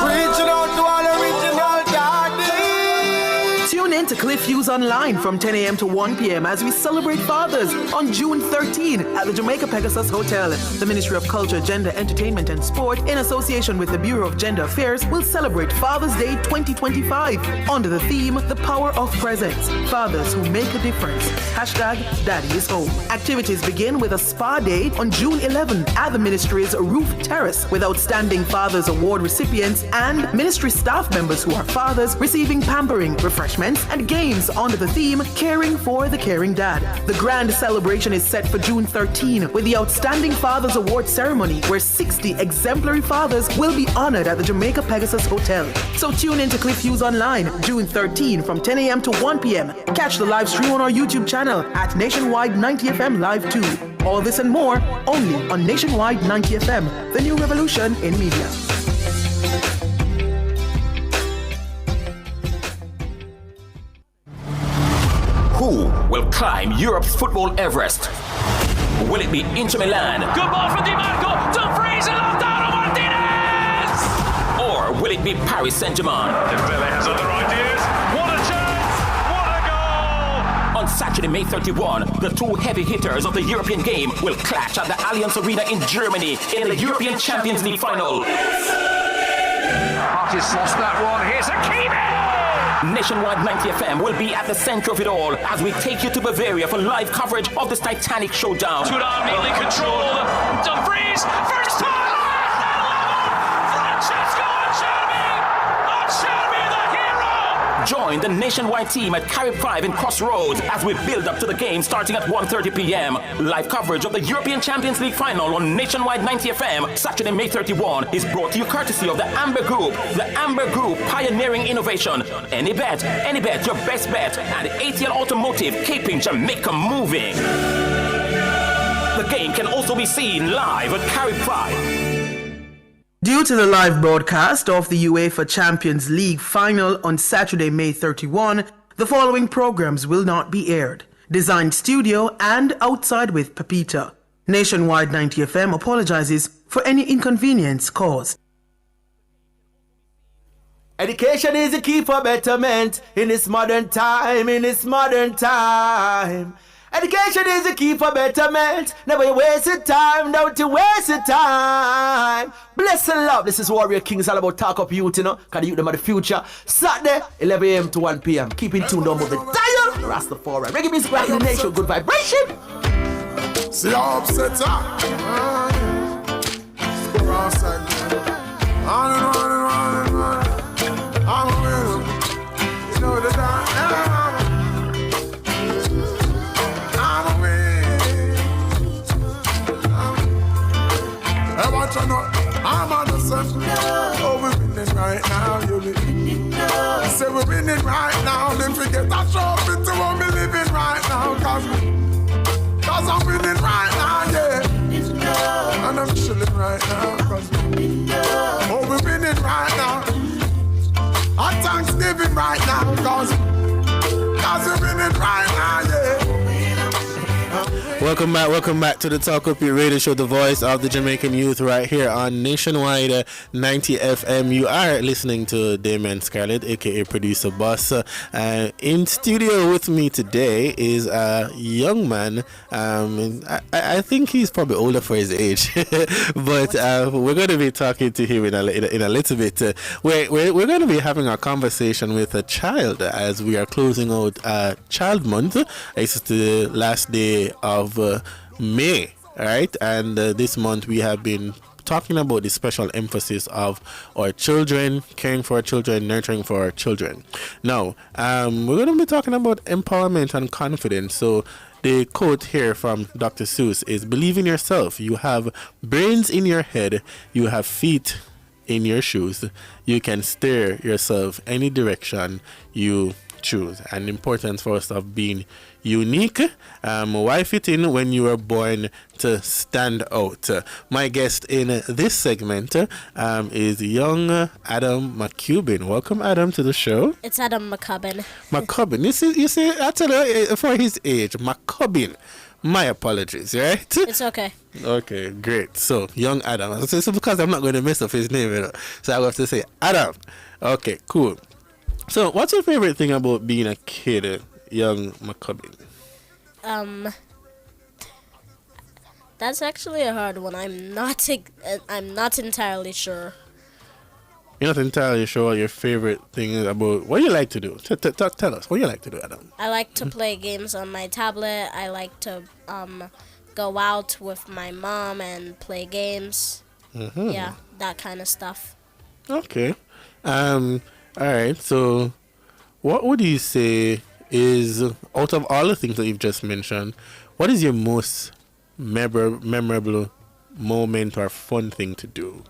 Reaching out to all original daddies. Tune in into Cliff Hughes Online from 10 a.m. to 1 p.m. as we celebrate fathers on June 13 at the Jamaica Pegasus Hotel. The Ministry of Culture, Gender, Entertainment and Sport, in association with the Bureau of Gender Affairs, will celebrate Father's Day 2025 under the theme, The Power of Presence. Fathers who make a difference. Hashtag Daddy is Home. Activities begin with a spa day on June 11 at the Ministry's Roof Terrace with outstanding Fathers Award recipients and Ministry staff members who are fathers receiving pampering, refreshments, and games under the theme Caring for the Caring Dad. The grand celebration is set for June 13 with the Outstanding Fathers Award ceremony where 60 exemplary fathers will be honored at the Jamaica Pegasus Hotel. So tune in to Cliff Hughes Online June 13 from 10 a.m. to 1 p.m. Catch the live stream on our YouTube channel at Nationwide 90 FM Live 2. All this and more only on Nationwide 90 FM, the new revolution in media. Who will climb Europe's football Everest? Will it be Inter Milan? Good ball from Di Marco. Dumfries and Lautaro Martinez! Or will it be Paris Saint-Germain? Dembele has other ideas. What a chance! What a goal! On Saturday, May 31, the two heavy hitters of the European game will clash at the Allianz Arena in Germany in the European Champions League final. Artist lost that one. Here's Hakimi! Nationwide 90 FM will be at the center of it all as we take you to Bavaria for live coverage of this titanic showdown. Tudor neatly controlled. Dumfries, first time! Francesco Acerbi the hero! Join the Nationwide team at Carib 5 in Crossroads as we build up to the game starting at 1:30 p.m. Live coverage of the European Champions League final on Nationwide 90 FM Saturday, May 31 is brought to you courtesy of the Amber Group. The Amber Group, pioneering innovation. Any bet, your best bet. And ATL Automotive, keeping Jamaica moving. The game can also be seen live at Carib 5. Due to the live broadcast of the UEFA Champions League final on Saturday, May 31, the following programs will not be aired. Design Studio and Outside with Pepita. Nationwide 90 FM apologizes for any inconvenience caused. Education is the key for betterment in this modern time, Education is the key for betterment. Never you waste your time, don't you waste your time. Bless and love. This is Warrior King. It's all about talk up youth, Cause the youth them are the future. Saturday, 11 a.m. to 1 p.m. Keep in tune, don't move the dial. Rastafari. Reggae music right in the nation. Good vibration. See how upset I'm a winner. You know that I'm on the sun. Oh, we're winning right now, you live. Say we're winning right now. Then forget that trophy to what we living right now. Cause I'm winning right now, yeah. And I'm chilling right now. Oh, we're winning right now. Our Thanksgiving right now. Cause we're winning right now, yeah. Welcome back to the Talk Up Your Radio Show, the voice of the Jamaican youth, right here on Nationwide 90 FM. You are listening to Damon Scarlett, aka Producer Boss. In studio with me today is a young man. I think he's probably older for his age, but we're going to be talking to him in a little bit. We're going to be having a conversation with a child as we are closing out Child Month. It's the last day of May, right? And this month we have been talking about the special emphasis of our children, caring for our children, nurturing for our children. Now, we're going to be talking about empowerment and confidence. So the quote here from Dr. Seuss is, believe in yourself. You have brains in your head. You have feet in your shoes. You can steer yourself any direction you choose. And the importance for us of being unique. Why fit in when you were born to stand out? My guest in this segment is young Adam McCubbin. Welcome, Adam, to the show. It's Adam McCubbin. McCubbin. You see, I tell you, for his age, McCubbin. My apologies, right? It's okay. Okay, great. So, young Adam. It's because I'm not going to mess up his name, So I have to say Adam. Okay, cool. So, what's your favorite thing about being a kid, young Maccabee? That's actually a hard one. I'm not entirely sure. You're not entirely sure what your favorite thing is about. What do you like to do? Tell us. What do you like to do, Adam? I like to play games on my tablet. I like to go out with my mom and play games. Mm-hmm. Yeah, that kind of stuff. Okay. All right. So, what would you say is, out of all the things that you've just mentioned, what is your most memorable moment or fun thing to do?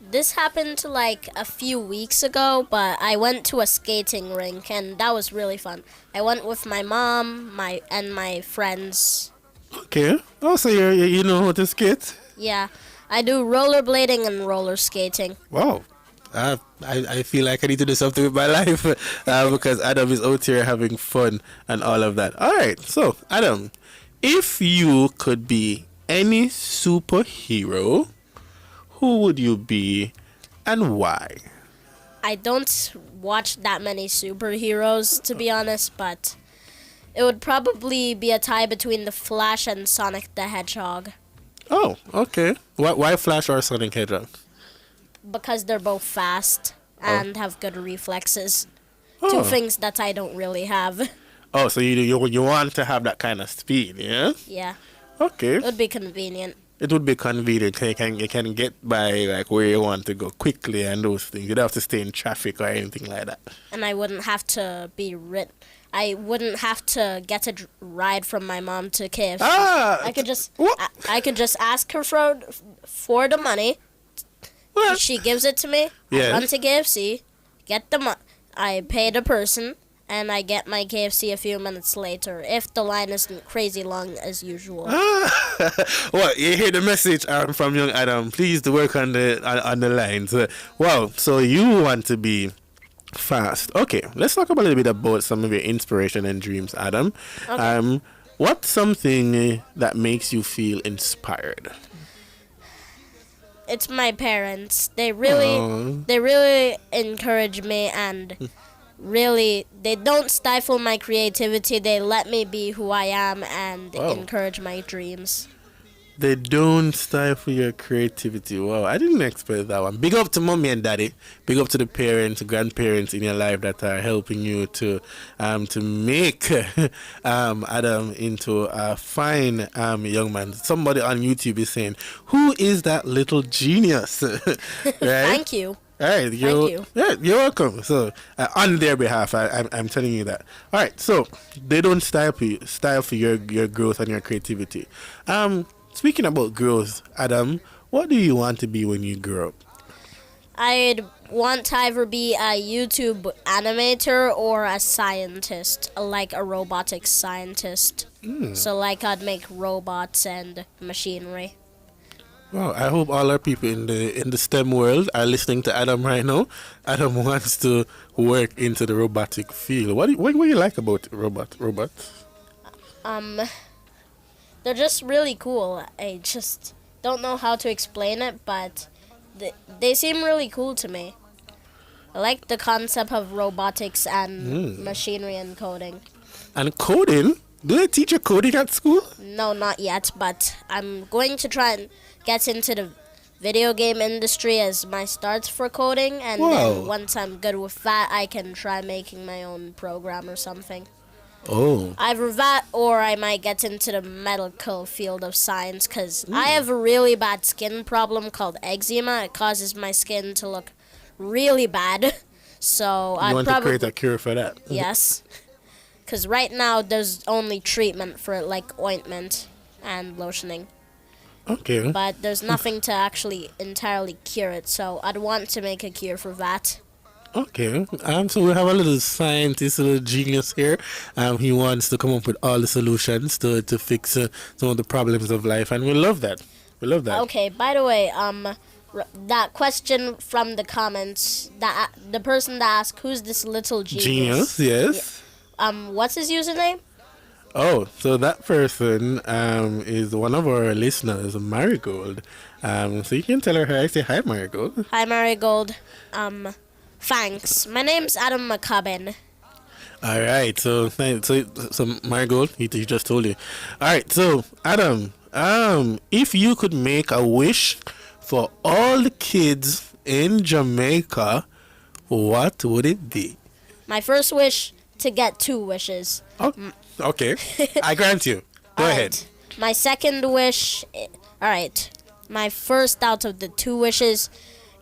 This happened like a few weeks ago, but I went to a skating rink and that was really fun. I went with my mom, my friends. Okay. Oh, so you know how to skate? Yeah, I do rollerblading and roller skating. Wow. I feel like I need to do something with my life because Adam is out here having fun and all of that. All right. So, Adam, if you could be any superhero, who would you be and why? I don't watch that many superheroes, to be honest, but it would probably be a tie between the Flash and Sonic the Hedgehog. Oh, okay. Why Flash or Sonic Hedgehog? Because they're both fast and have good reflexes. Oh. Two things that I don't really have. Oh, so you want to have that kind of speed, yeah? Yeah. Okay. It would be convenient. It would be convenient. You can get by like where you want to go quickly and those things. You don't have to stay in traffic or anything like that. And I wouldn't have to I wouldn't have to get a ride from my mom to KFC. I could just ask her for the money. What? She gives it to me. Yeah. I run to KFC, get the I pay the person, and I get my KFC a few minutes later, if the line isn't crazy long as usual. Well, you hear the message from young Adam. Please to work on the lines. Wow, so you want to be fast. Okay, let's talk about a little bit about some of your inspiration and dreams, Adam. Okay. What's something that makes you feel inspired? It's my parents. They really encourage me and really, they don't stifle my creativity. They let me be who I am and encourage my dreams. They don't stifle your creativity. Wow, I didn't expect that one. Big up to mommy and daddy. Big up to the parents, grandparents in your life that are helping you to make Adam into a fine young man. Somebody on YouTube is saying, "Who is that little genius?" Right? Thank you. All right, Thank you. Yeah, you're welcome. So, on their behalf, I'm telling you that. All right, so they don't stifle your growth and your creativity. Speaking about growth, Adam, what do you want to be when you grow up? I'd want to either be a YouTube animator or a scientist, like a robotics scientist. So, like, I'd make robots and machinery. Well, I hope all our people in the STEM world are listening to Adam right now. Adam wants to work into the robotic field. What do you like about robots? They're just really cool. I just don't know how to explain it, but they seem really cool to me. I like the concept of robotics and machinery and coding. And coding? Do they teach you coding at school? No, not yet, but I'm going to try and get into the video game industry as my start for coding, and then once I'm good with that, I can try making my own program or something. Oh. Either that or I might get into the medical field of science, because I have a really bad skin problem called eczema. It causes my skin to look really bad. So you want to create a cure for that? Yes. Because right now there's only treatment for it, like ointment and lotioning. Okay. But there's nothing to actually entirely cure it, so I'd want to make a cure for that. Okay. So we have a little scientist, a little genius here. He wants to come up with all the solutions to fix some of the problems of life, and we love that. We love that. Okay. By the way, that question from the comments, that the person that asked, "Who's this little genius?" Genius, yes. What's his username? Oh, so that person is one of our listeners, Marigold. So you can tell her hi. Say hi, Marigold. Hi, Marigold. Thanks. My name's Adam McCubbin. All right, so Marigold, he just told you. All right, so Adam, if you could make a wish for all the kids in Jamaica, what would it be? My first wish, to get 2 wishes. Oh, okay, I grant you. Go ahead. My second wish, alright, my first out of the 2 wishes,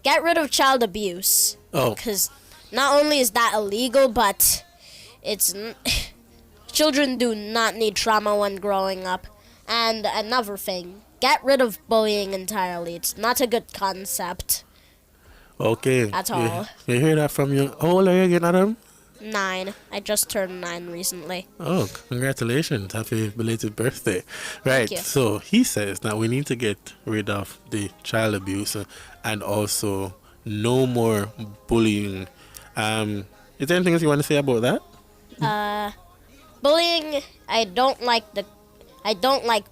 get rid of child abuse. Oh. Because not only is that illegal, but children do not need trauma when growing up. And another thing, get rid of bullying entirely. It's not a good concept. Okay. At all. You hear that from you? How old are you again, Adam? 9. I just turned 9 recently. Oh, congratulations. Happy belated birthday. Right. you. So he says that we need to get rid of the child abuse and also no more bullying. Is there anything else you want to say about that? Bullying, I don't like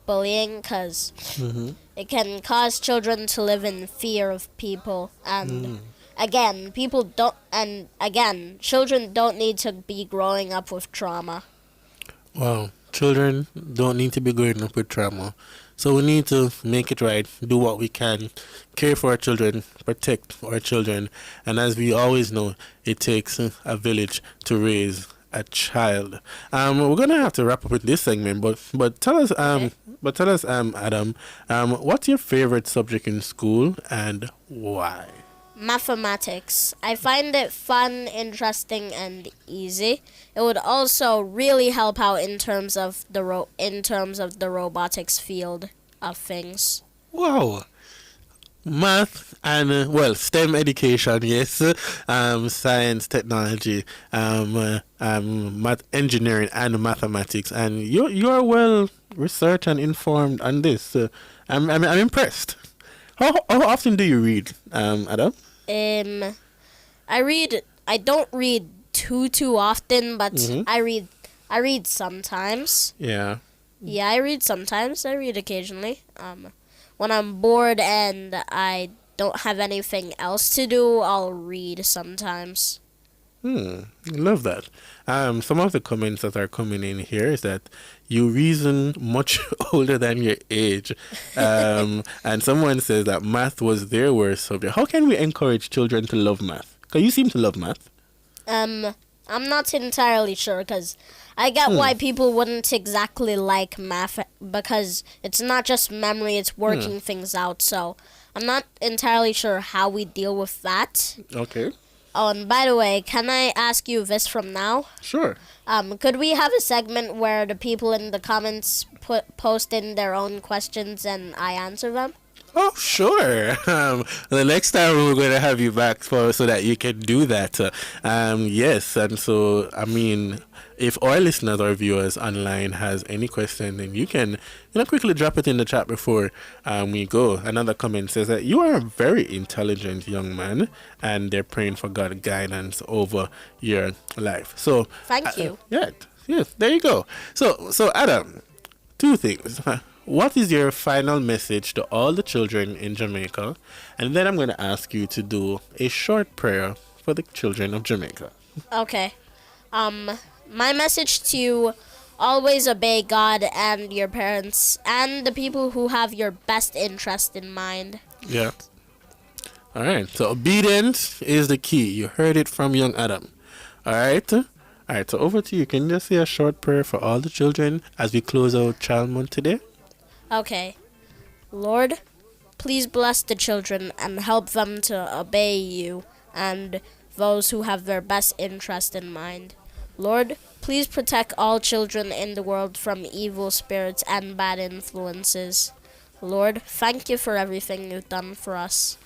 bullying because it can cause children to live in fear of people. And children don't need to be growing up with trauma. Wow. Children don't need to be growing up with trauma. So we need to make it right, do what we can, care for our children, protect our children. And as we always know, it takes a village to raise a child. We're gonna have to wrap up with this segment, but tell us, Adam, what's your favorite subject in school and why? Mathematics. I find it fun, interesting, and easy. It would also really help out in terms of the robotics field of things. Wow. Math and STEM education, yes. Science, technology, math, engineering, and mathematics. And you are well researched and informed on this. I'm impressed. How often do you read, Adam? I don't read too often, but I read sometimes. Yeah. Yeah, I read sometimes. I read occasionally. When I'm bored and I don't have anything else to do, I'll read sometimes. Love that. Some of the comments that are coming in here is that you reason much older than your age. And someone says that math was their worst subject. How can we encourage children to love math? Because you seem to love math. I'm not entirely sure because I get why people wouldn't exactly like math because it's not just memory, it's working things out. So I'm not entirely sure how we deal with that. Okay. Oh, and by the way, can I ask you this from now? Sure. Could we have a segment where the people in the comments post in their own questions and I answer them? Oh, sure. The next time we're going to have you back so that you can do that. Yes, and so, if our listeners or viewers online has any question, then you can quickly drop it in the chat before we go. Another comment says that you are a very intelligent young man, and they're praying for God's guidance over your life. So thank you. Yes, there you go. So Adam, 2 things. What is your final message to all the children in Jamaica? And then I'm going to ask you to do a short prayer for the children of Jamaica. Okay. My message to you, always obey God and your parents and the people who have your best interest in mind. Yeah. All right. So obedience is the key. You heard it from young Adam. All right. So over to you. Can you just say a short prayer for all the children as we close out Child Month today? Okay. Lord, please bless the children and help them to obey you and those who have their best interest in mind. Lord, please protect all children in the world from evil spirits and bad influences. Lord, thank you for everything you've done for us.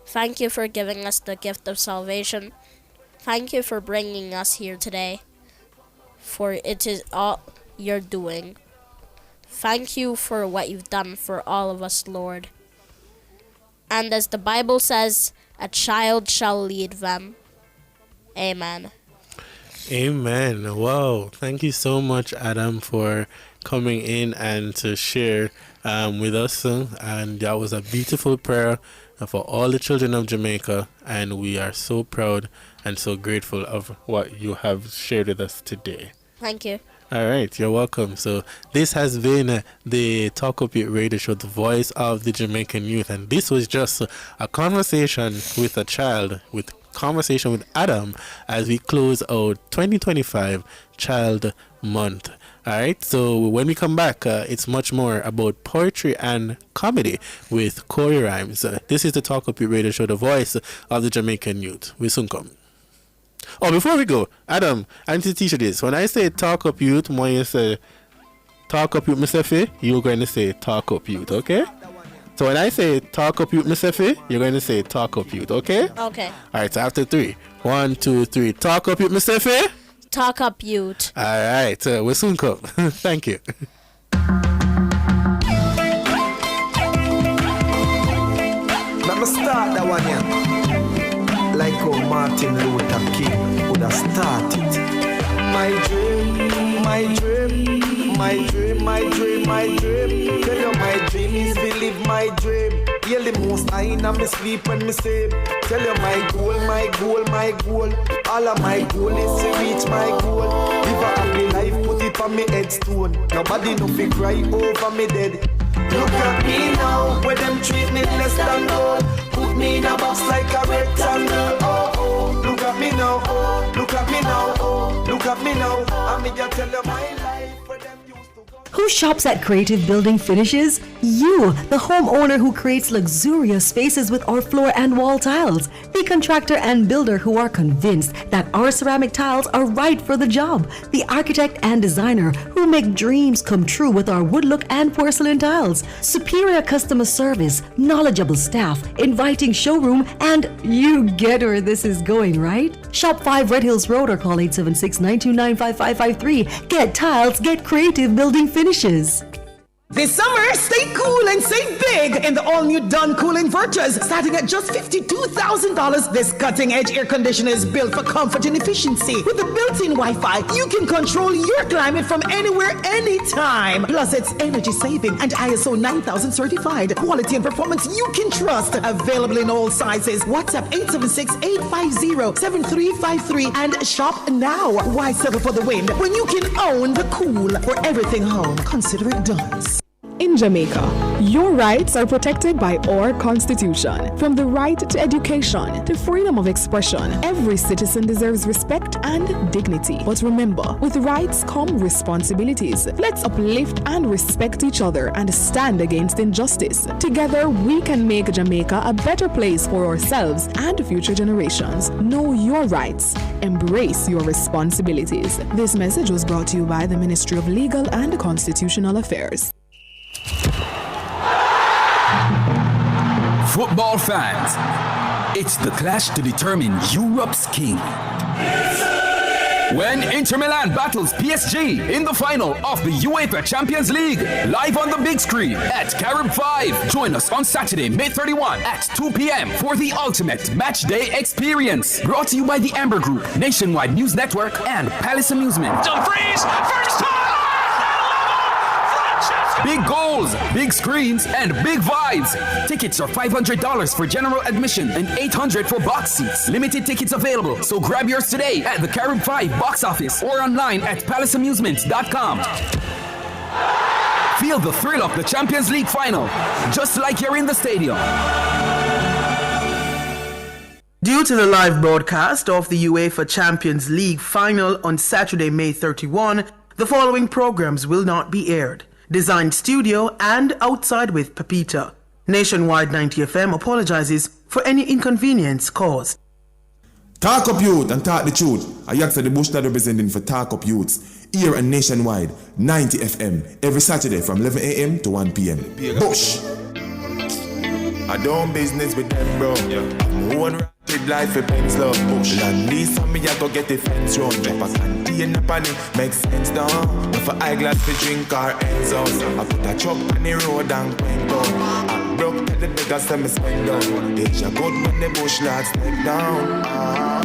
Thank you for giving us the gift of salvation. Thank you for bringing us here today, for it is all you're doing. Thank you for what you've done for all of us, Lord. And as the Bible says, a child shall lead them. Amen. Amen. Wow. Thank you so much, Adam, for coming in and to share with us. And that was a beautiful prayer. for all the children of Jamaica, and we are so proud and so grateful of what you have shared with us today. Thank you. All right, you're welcome. So this has been the Talk Up It radio show, the voice of the Jamaican youth, and this was just a conversation with a child, with conversation with Adam, as we close out 2025 Child Month. All right, so when we come back, it's much more about poetry and comedy with Corey Rhymes. This is the Talk Up It radio show, the voice of the Jamaican youth. We soon come. Oh, before we go, Adam, I need to teach you this. When I say talk up youth, when you say talk up youth, Mr. you're going to say talk up youth, okay? So when I say talk up youth, Mr. you're going to say talk up youth, okay? Okay. All right, so after 3. 1, 2, 3. Talk up youth, Mr. Talk up youth. All right, we'll soon come. Thank you. Let me start that one here. Like how Martin Luther King would have started. My dream, my dream, my dream, my dream, my dream. Tell you my dream is to live my dream. Hear the most I in me sleep when me sleep. Tell you my goal, my goal, my goal. All of my goal is to reach my goal. Live a happy life, put it on me headstone. Nobody no fi cry over me dead. Look at me now, where them treat me less than gold. Put me in a box like a rectangle. Oh, oh, look at me now. Oh, look at me now. Oh, look at me now. I'm gonna tell you my life. Where them used to go. Who shops at Creative Building Finishes? You, the homeowner who creates luxurious spaces with our floor and wall tiles. The contractor and builder who are convinced that our ceramic tiles are right for the job. The architect and designer who make dreams come true with our wood look and porcelain tiles. Superior customer service, knowledgeable staff, inviting showroom, and you get where this is going, right? Shop 5 Red Hills Road or call 876-929-5553. Get tiles, get Creative Building Finishes. This summer, stay cool and save big in the all-new Dun Cooling Virtues, starting at just $52,000. This cutting-edge air conditioner is built for comfort and efficiency. With the built-in Wi-Fi, you can control your climate from anywhere, anytime. Plus, it's energy-saving and ISO 9000 certified. Quality and performance you can trust. Available in all sizes. WhatsApp 876-850-7353 and shop now. Why settle for the wind when you can own the cool? For everything home, consider it done. In Jamaica, your rights are protected by our Constitution. From the right to education to freedom of expression, every citizen deserves respect and dignity. But remember, with rights come responsibilities. Let's uplift and respect each other and stand against injustice. Together, we can make Jamaica a better place for ourselves and future generations. Know your rights. Embrace your responsibilities. This message was brought to you by the Ministry of Legal and Constitutional Affairs. Football fans, it's the clash to determine Europe's king. When Inter Milan battles PSG in the final of the UEFA Champions League, live on the big screen at Carib 5. Join us on Saturday, May 31 at 2 p.m. for the ultimate match day experience. Brought to you by the Amber Group, Nationwide News Network, and Palace Amusement. Dumfries, first time! Big goals, big screens, and big vibes. Tickets are $500 for general admission and $800 for box seats. Limited tickets available, so grab yours today at the Carib 5 box office or online at palaceamusements.com. Feel the thrill of the Champions League final, just like you're in the stadium. Due to the live broadcast of the UEFA Champions League final on Saturday, May 31, the following programs will not be aired. Design Studio and Outside with Pepita. Nationwide 90 FM apologizes for any inconvenience caused. Talk Up Youth and talk the truth. I ask the Bush that representing for Talk Up Youths here and Nationwide 90 FM every Saturday from 11 a.m. to 1 p.m. Bush. I don't business with them, bro. I'm one rapid life for pen slow. Bush. And these for me, I go get the fence round. Drop a canteen up on it, make sense down. If a eyeglass for drink or ends out. I put a truck on the road and went down. I broke to the beggars to me spend down. It's a good when the bush lads step down. I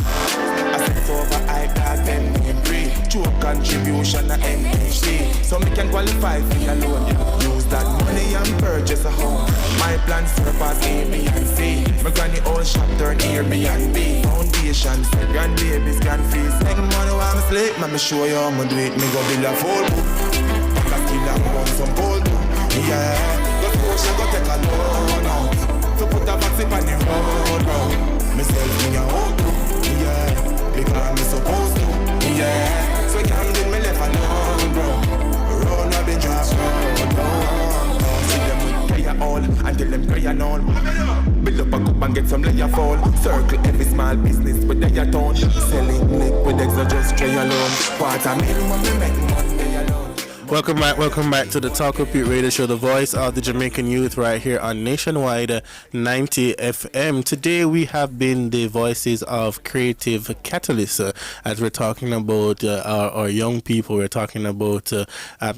set over eyeglass, then me free. True contribution to MHD. So me can qualify for your loan. Use that money and purchase a home. My plans surpass A, B, and C. My granny old shop turn Airbnb. Foundation, set grandbabies can feast. Make money while I'm sleep, let me show you how I'm do it. Me go build a full book. Back a skill and run some gold. Yeah, go push and go take a loan out. So put a vaccine on the road now. Myself in your own too. Yeah, because I'm supposed to. Yeah, so I can't leave me left alone, bro. Road I've been driving road, bro. See them with prayer all until them prayer on. Build up a cup and get some layer fall. Circle every small business with their tone. Selling liquid eggs or just tray alone. What I mean when we make Monday alone. Welcome back to the Talk Up Youth Radio Show, the voice of the Jamaican youth, right here on Nationwide 90 FM. Today we have been the voices of creative catalysts as we're talking about our young people. We're talking about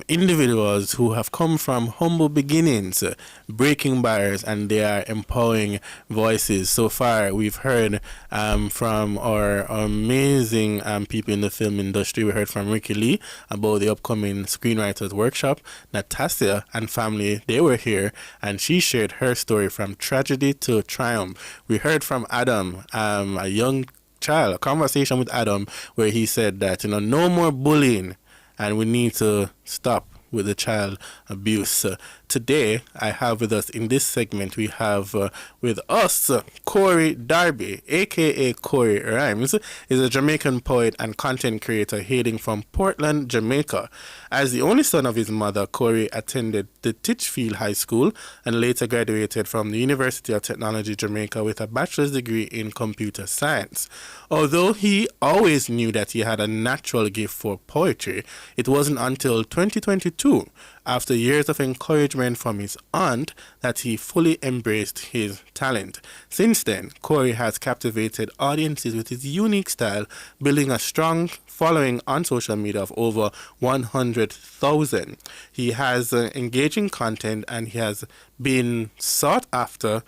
individuals who have come from humble beginnings, breaking barriers, and they are empowering voices. So far, we've heard from our amazing people in the film industry. We heard from Ricky Lee about the upcoming screenwriters workshop. Natasha and family, they were here, and she shared her story from tragedy to triumph. We heard from Adam, a young child, a conversation with Adam where he said that no more bullying and we need to stop with the child abuse. Today, I have with us in this segment, we have with us Corey Darby, aka Corey Rhymes, is a Jamaican poet and content creator hailing from Portland, Jamaica. As the only son of his mother, Corey attended the Titchfield High School and later graduated from the University of Technology, Jamaica with a bachelor's degree in computer science. Although he always knew that he had a natural gift for poetry, it wasn't until 2022, after years of encouragement from his aunt, that he fully embraced his talent. Since then, Corey has captivated audiences with his unique style, building a strong following on social media of over 100,000. He has engaging content and he has been sought after.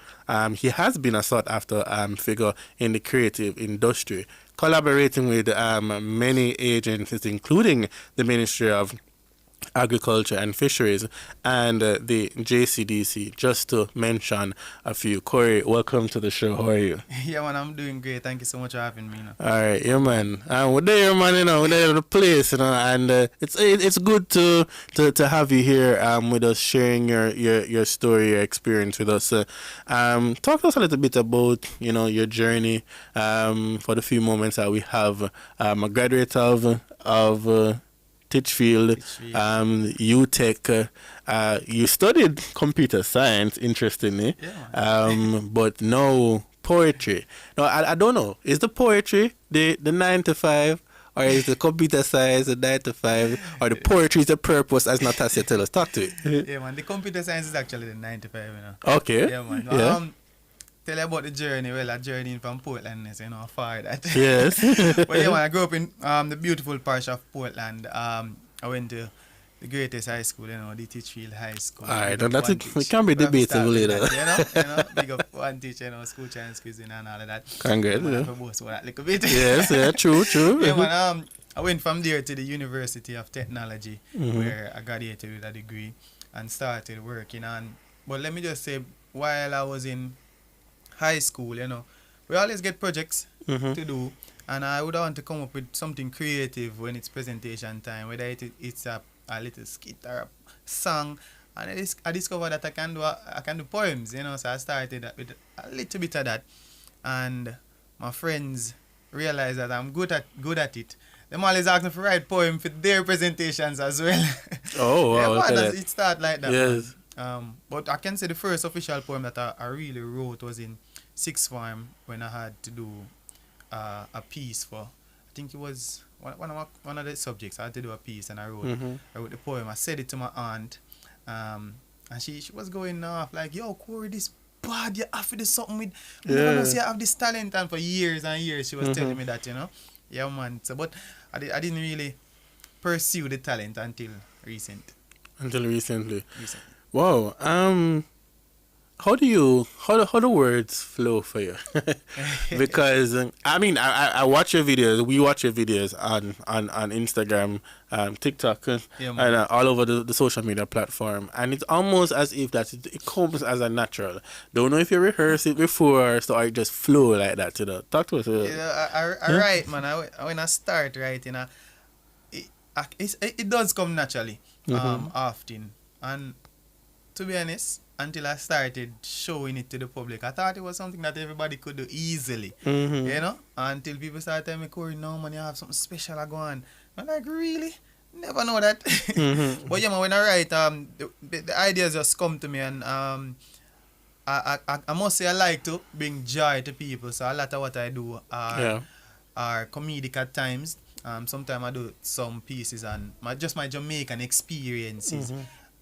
He has been a sought after figure in the creative industry, collaborating with many agencies, including the Ministry of Agriculture and Fisheries and the JCDC, just to mention a few. Corey, welcome to the show. How are you? Yeah, man, I'm doing great. Thank you so much for having me. All right, yeah, man. We're there, man. We're there in the place, and it's good to have you here with us, sharing your story, your experience with us. Talk to us a little bit about your journey. For the few moments that we have, a graduate of Titchfield, UTech. You studied computer science, interestingly, but no poetry. No, I don't know. Is the poetry the 9 to 5, or is the computer science the 9 to 5, or the poetry is the purpose, as Natasha tell us? Talk to it. Yeah, man. The computer science is actually the 9 to 5, Okay. Yeah, man. Yeah. Tell you about the journey. Well, I journeyed from Portland, far that. Yes. But yeah, man, I grew up in the beautiful parish of Portland. I went to the greatest high school, the Titchfield High School. All right, we can be debatable later. Big up one teacher, school chance cuisine and all of that. Congrats. That little bit. Yes, yeah, true. Yeah, man, I went from there to the University of Technology, where I graduated with a degree and started working on. But let me just say, while I was in high school, we always get projects to do, and I would want to come up with something creative when it's presentation time, whether it's a little skit or a song, and I discovered that I can do poems, so I started with a little bit of that, and my friends realized that I'm good at it. Them always ask me to write poem for their presentations as well. Oh, wow. Yeah, man, it started like that. Yes. But I can say the first official poem that I really wrote was in sixth form when I had to do a piece for, I think it was one of the subjects. I had to do a piece and I wrote the poem. I said it to my aunt, and she was going off like, "Yo, Corey, this bad. You have to do something with. You see, I have this talent." And for years and years, she was telling me that, Yeah, man. So, but I didn't really pursue the talent until recently. Wow. how the words flow for you? Because I mean I watch your videos. We watch your videos on Instagram, TikTok, and all over the social media platform, and it's almost as if that it comes as a natural. Don't know if you rehearse it before, so I just flow like that. Talk to us. I write, man. When I start writing, it does come naturally, often, and to be honest, until I started showing it to the public, I thought it was something that everybody could do easily, you know. Until people started telling me, Corey, no man, you have something special going on. I'm like, really? Never know that. But yeah, man, when I write, the ideas just come to me, and I must say I like to bring joy to people. So a lot of what I do are comedic at times. Sometimes I do some pieces and my Jamaican experiences,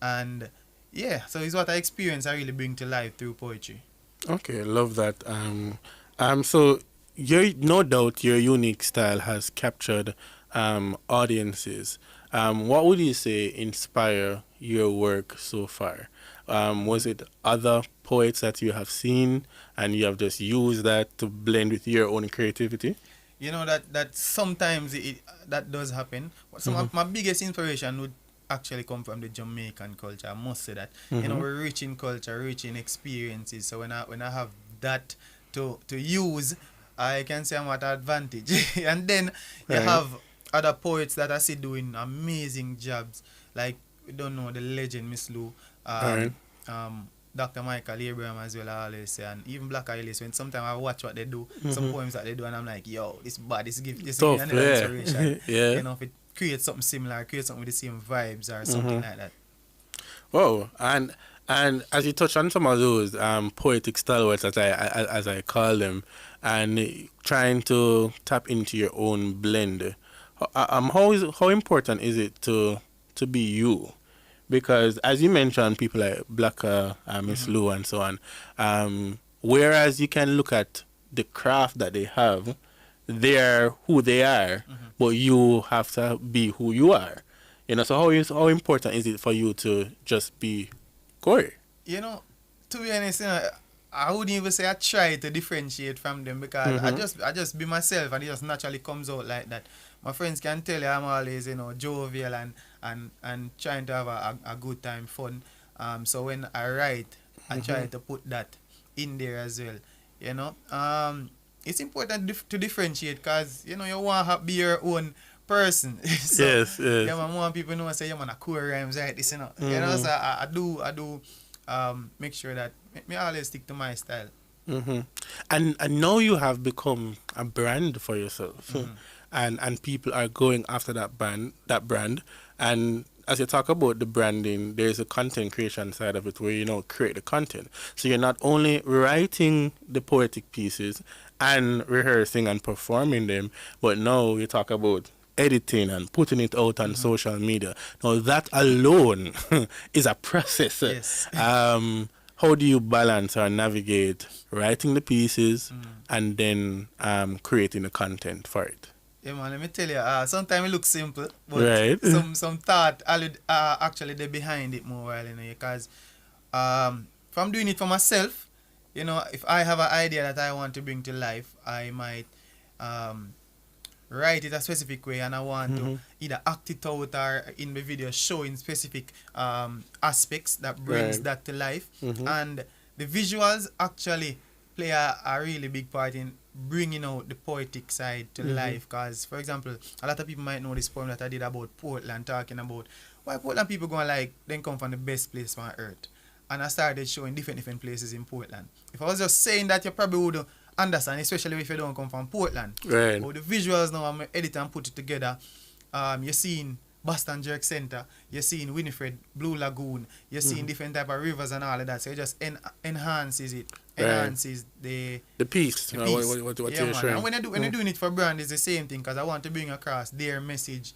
and yeah, so it's what I experience I really bring to life through poetry. Okay, love that. So no doubt your unique style has captured audiences. What would you say inspire your work so far? Was it other poets that you have seen and you have just used that to blend with your own creativity? You know that sometimes that does happen. But some of my biggest inspiration would actually come from the Jamaican culture. I must say that. You know, we're rich in culture, rich in experiences. So when I have that to use, I can say I'm at an advantage. And then you have other poets that I see doing amazing jobs. Like, we don't know, the legend Miss Lou, Dr. Michael Abraham as well, I always say, and even Black Eyelids, when sometimes I watch what they do, some poems that they do, and I'm like, yo, this bad, this give me another inspiration. You know, if it creates something similar, create something with the same vibes or something like that. Wow, and as you touch on some of those poetic stalwarts, as I call them, and trying to tap into your own blend, how important is it to be you? Because as you mentioned, people like Black Miss Lou and so on, whereas you can look at the craft that they have, they're who they are, but you have to be who you are. You know, so how important is it for you to just be Corey? You know, to be honest, you know, I wouldn't even say I try to differentiate from them, because I just be myself, and it just naturally comes out like that. My friends can tell you I'm always, you know, jovial and trying to have a good time, fun. So when I write, I try to put that in there as well. You know, it's important to differentiate, because you know you want to be your own person. So, yes. Yeah, man, more people know, say, yeah, man, I cool rhymes, right? This, you know. You know, so I do make sure that me always stick to my style. And now you have become a brand for yourself, and people are going after that brand. And as you talk about the branding, there's a content creation side of it where you create the content. So you're not only writing the poetic pieces and rehearsing and performing them, but now you talk about editing and putting it out on social media. Now that alone is a process. Yes. How do you balance or navigate writing the pieces and then creating the content for it? Yeah, man, let me tell you, sometimes it looks simple, but some thought actually they're behind it more while, because from doing it for myself, if I have an idea that I want to bring to life, I might write it a specific way, and I want to either act it out or in the video showing specific aspects that brings that to life. And the visuals actually play a really big part in bringing out the poetic side to life, because, for example, a lot of people might know this poem that I did about Portland, talking about why Portland people going then come from the best place on earth. And I started showing different places in Portland. If I was just saying that, you probably would understand, especially if you don't come from Portland. Right. But the visuals now, I'm edit and put it together. You're seeing Boston Jerk Center, you're seeing Winifred, Blue Lagoon, you're seeing different type of rivers and all of that. So it just enhances it. Enhances the piece. What you're showing. And when you're doing it for brand, it's the same thing, because I want to bring across their message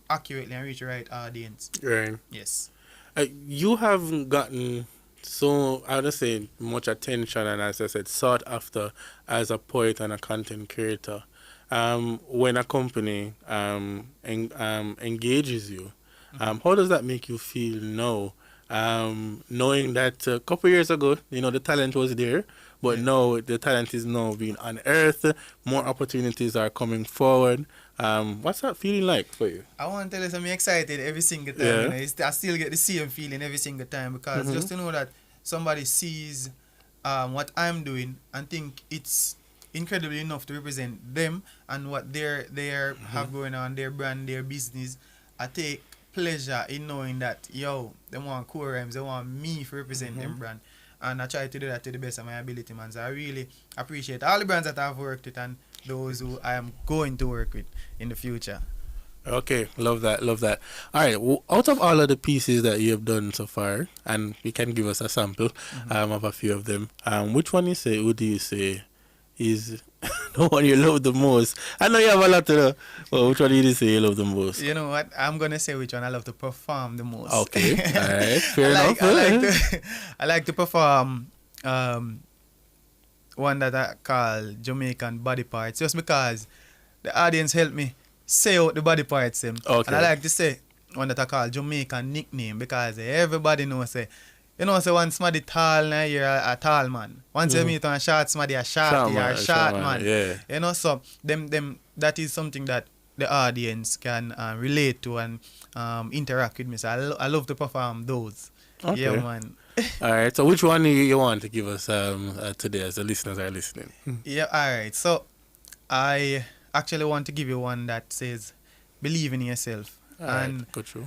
accurately and reach the right audience. Right. Yes. You have gotten so, I would say, much attention, and as I said, sought after as a poet and a content creator. When a company engages you, how does that make you feel now? knowing that a couple years ago, the talent was there, but now the talent is now being unearthed. More opportunities are coming forward. What's that feeling like for you? I want to tell you, I'm excited every single time. I still get the same feeling every single time because just to know that somebody sees what I'm doing and think it's incredibly enough to represent them and what they have going on, their brand, their business. I take pleasure in knowing that, they want Core Rhymes, they want me to represent them brand. And I try to do that to the best of my ability, man. So I really appreciate all the brands that I've worked with and those who I am going to work with in the future. Okay, love that. All right, out of all of the pieces that you have done so far, and you can give us a sample of a few of them, which one would you say is the one you love the most? I know you have a lot to know, but which one did you say you love the most? You know what? I'm going to say which one I love to perform the most. Okay, all right, fair enough. I like to perform one that I call Jamaican Body Parts, just because the audience helped me say out the body parts. Okay. And I like to say one that I call Jamaican Nickname, because everybody knows, say one somebody tall, now you're a tall man. Once you meet on a short somebody, a shorty or a short man. Yeah. So them that is something that the audience can relate to and interact with me. So I love to perform those. Okay. Yeah, man. All right. So which one you want to give us today as the listeners are listening? Yeah. All right. So I actually want to give you one that says, "Believe in yourself." And go through.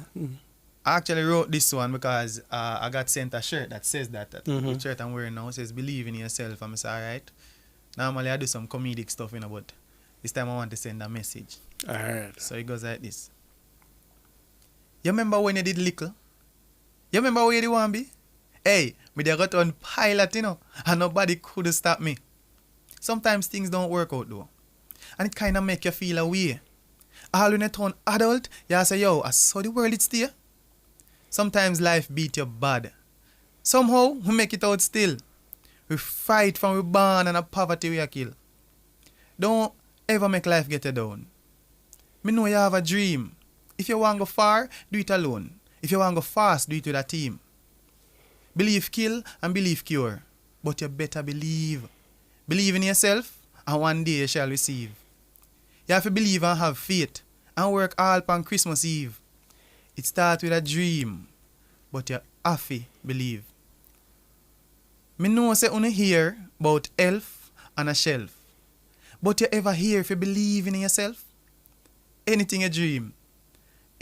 I actually wrote this one because I got sent a shirt that says that. The shirt I'm wearing now says, "Believe in yourself." I'm say, all right. Normally I do some comedic stuff, but this time I want to send a message. All right. So it goes like this. You remember when you did little? You remember where you did want to be? Hey, me they got on pilot, and nobody could stop me. Sometimes things don't work out though. And it kind of make you feel away. All when you turn adult, you say, I saw the world it's there. Sometimes life beat you bad. Somehow, we make it out still. We fight from we born and a poverty we kill. Don't ever make life get you down. Me know you have a dream. If you want to go far, do it alone. If you want to go fast, do it with a team. Believe kill and believe cure. But you better believe. Believe in yourself and one day you shall receive. You have to believe and have faith and work all upon Christmas Eve. It starts with a dream, but you have to believe. Me know say you hear about elf and a shelf. But you ever hear if you believe in yourself? Anything you dream,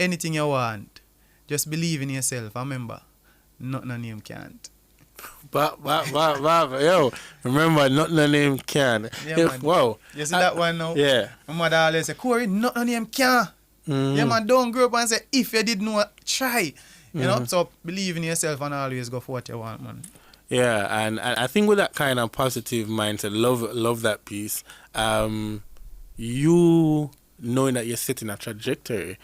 anything you want, just believe in yourself. Remember, nothing on him can't. Yo, remember, nothing on him can. Yeah, wow. You see that one now? Yeah. My mother always say, Corey, nothing on him can. Yeah, man, don't grow up and say, if you did know, try. You know, so believe in yourself and always go for what you want, man. Yeah, and I think with that kind of positive mindset, love that piece. You knowing that you're setting a trajectory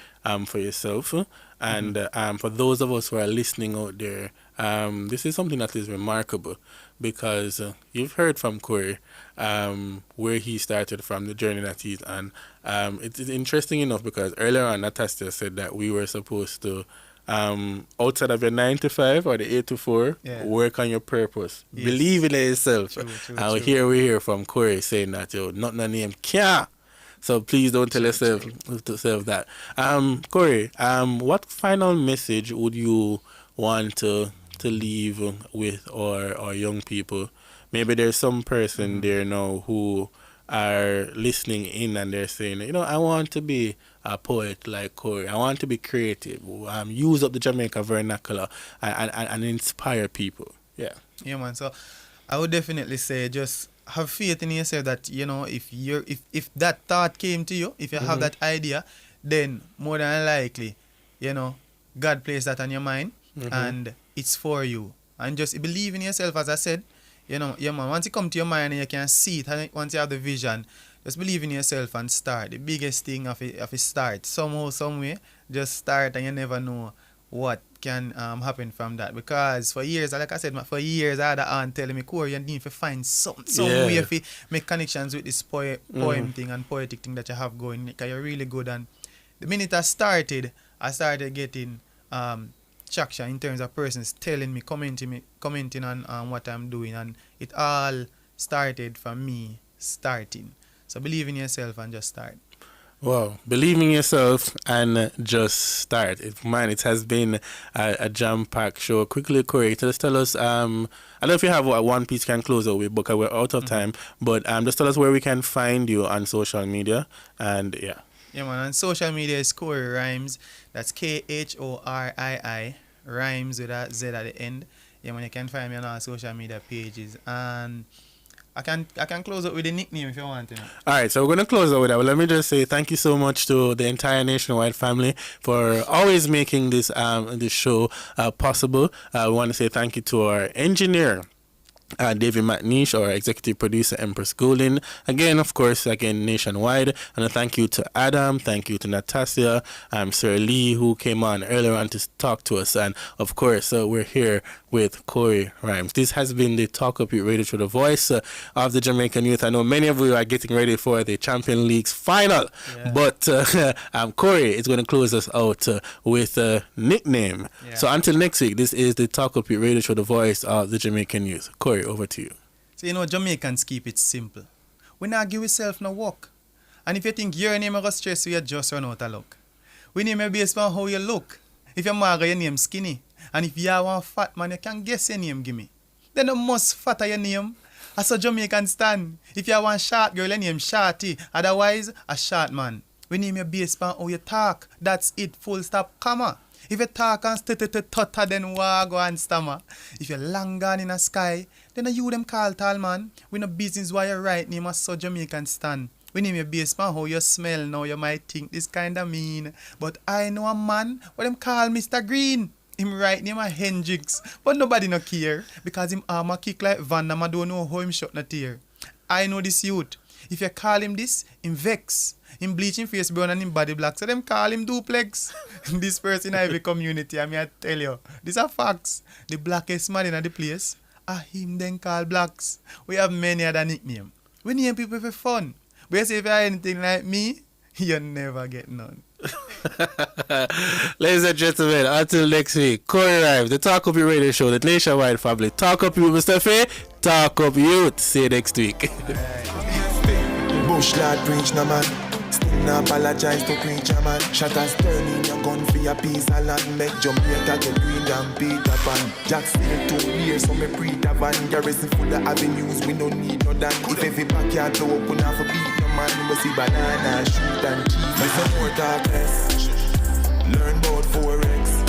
for yourself, and for those of us who are listening out there, this is something that is remarkable, because you've heard from Corey where he started from, the journey that he's on. It is interesting enough because earlier on Natasha said that we were supposed to outside of your 9 to 5 or the 8 to 4, work on your purpose. Yes. Believe in yourself. True. Here we hear from Corey saying that, nothing on him care. So please don't tell yourself that. Corey, what final message would you want to leave with our young people? Maybe there's some person there now who are listening in and they're saying, I want to be a poet like Corey. I want to be creative. Use up the Jamaica vernacular and inspire people. Yeah. Yeah, man. So I would definitely say just have faith in yourself that, if that thought came to you, if you have that idea, then more than likely, God placed that on your mind and it's for you. And just believe in yourself, as I said. Man, once it come to your mind and you can see it, once you have the vision, just believe in yourself and start. The biggest thing of it start. Somehow, somewhere, just start, and you never know what can happen from that. Because for years, like I said, I had an aunt telling me, Corey, you need to find some way to make connections with this poem thing and poetic thing that you have going, because you're really good. And the minute I started getting traction in terms of persons telling me, commenting on what I'm doing, and it all started from me starting. So believe in yourself and just start. Wow, believe in yourself and just start. It has been a jam-packed show. Quickly, Corey, just tell us, I don't know if you have one piece you can close out with, because we're out of time, but just tell us where we can find you on social media, and yeah. Yeah, man, on social media is Corey Rhymes. That's Khorii, Rhymes with a Z at the end. Yeah, man, you can find me on our social media pages, and I can close up with a nickname if you want to. All right, so we're going to close out with that. But let me just say thank you so much to the entire Nationwide family for always making this show possible. We want to say thank you to our engineer, David McNeish, our executive producer, Empress Golden. Again, Nationwide. And a thank you to Adam, thank you to Natasha, Sir Lee, who came on earlier on to talk to us. And of course, we're here with Corey Rhymes. This has been the Talk Up Youth Radio Show, the voice of the Jamaican youth. I know many of you are getting ready for the Champions League's final, but Corey is going to close us out with a nickname. Yeah. So until next week, this is the Talk Up Youth Radio Show, the voice of the Jamaican youth. Corey, over to you. So, Jamaicans keep it simple. We not give yourself no work. And if you think your name is stress, you just run out of luck. We name you based on how you look. If you're mager, your name skinny. And if you are one fat man, you can guess your name, gimme. Then you must fatter your name. As a Jamaican stand. If you are one short girl, your name Shorty. Otherwise, a short man. We name you based on how you talk. That's it, full stop, comma. If you talk and stutter, then go and stammer. If you're long gone in the sky, then you them call tall man. We no business why you right name as so Jamaican stand. We name you based on how you smell now. You might think this kinda mean. But I know a man what them call Mr. Green. Him right name a Hendrix. But nobody no care. Because him arm a kick like Van Damme. I don't know how him shot not tear. I know this youth. If you call him this, him vex. Him bleaching face brown and him body black. So them call him duplex. This person in every community, I mean I tell you. These are facts. The blackest man in the place, him then call blacks. We have many other nicknames. We name people for fun. But if you are anything like me, you never get none. Ladies and gentlemen, until next week, Corey Rhymes, the Talk Up Youth Radio Show, the Nationwide family. Talk Up Youth, Mr. Faye. Talk Up Youth. See you next week. Bush lad preach no man. Still not apologize to preacher man. Shatters turning your gun for your piece of land. Make Jamaica get green than Peter Pan. Jack still 2 years so me pre-ta van. Garrison full of avenues, we don't need no dan. If every backyard to open half a beat no man. We see banana, shoot and cheese. Make some more talk less. Learn about Forex.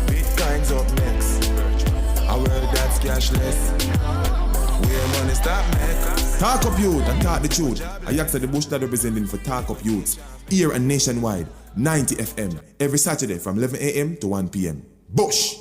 Bitcoins up next. A world that's cashless. Where money stop, man. Talk Up Youth and talk the truth. I asked the Bush that representing for Talk Up Youths. Here and Nationwide, 90 FM. Every Saturday from 11 a.m. to 1 p.m. Bush!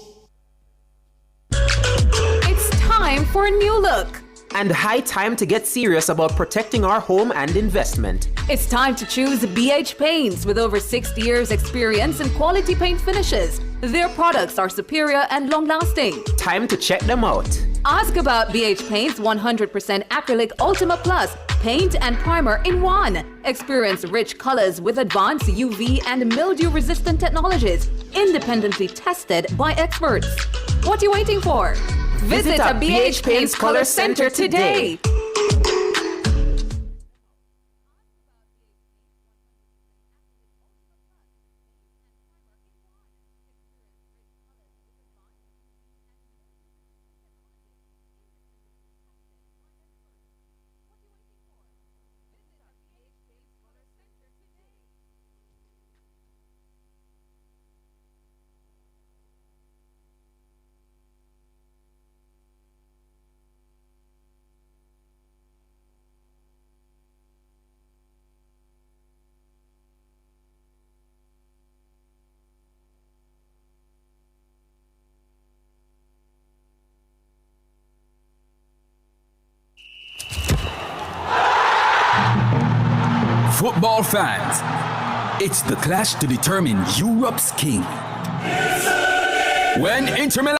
It's time for a new look. And high time to get serious about protecting our home and investment. It's time to choose BH Paints with over 60 years experience in quality paint finishes. Their products are superior and long-lasting. Time to check them out. Ask about BH Paint's 100% acrylic Ultima Plus paint and primer in one. Experience rich colors with advanced UV and mildew-resistant technologies, independently tested by experts. What are you waiting for? Visit a BH Paints Color Center today. Football fans, it's the clash to determine Europe's king. When Inter Milan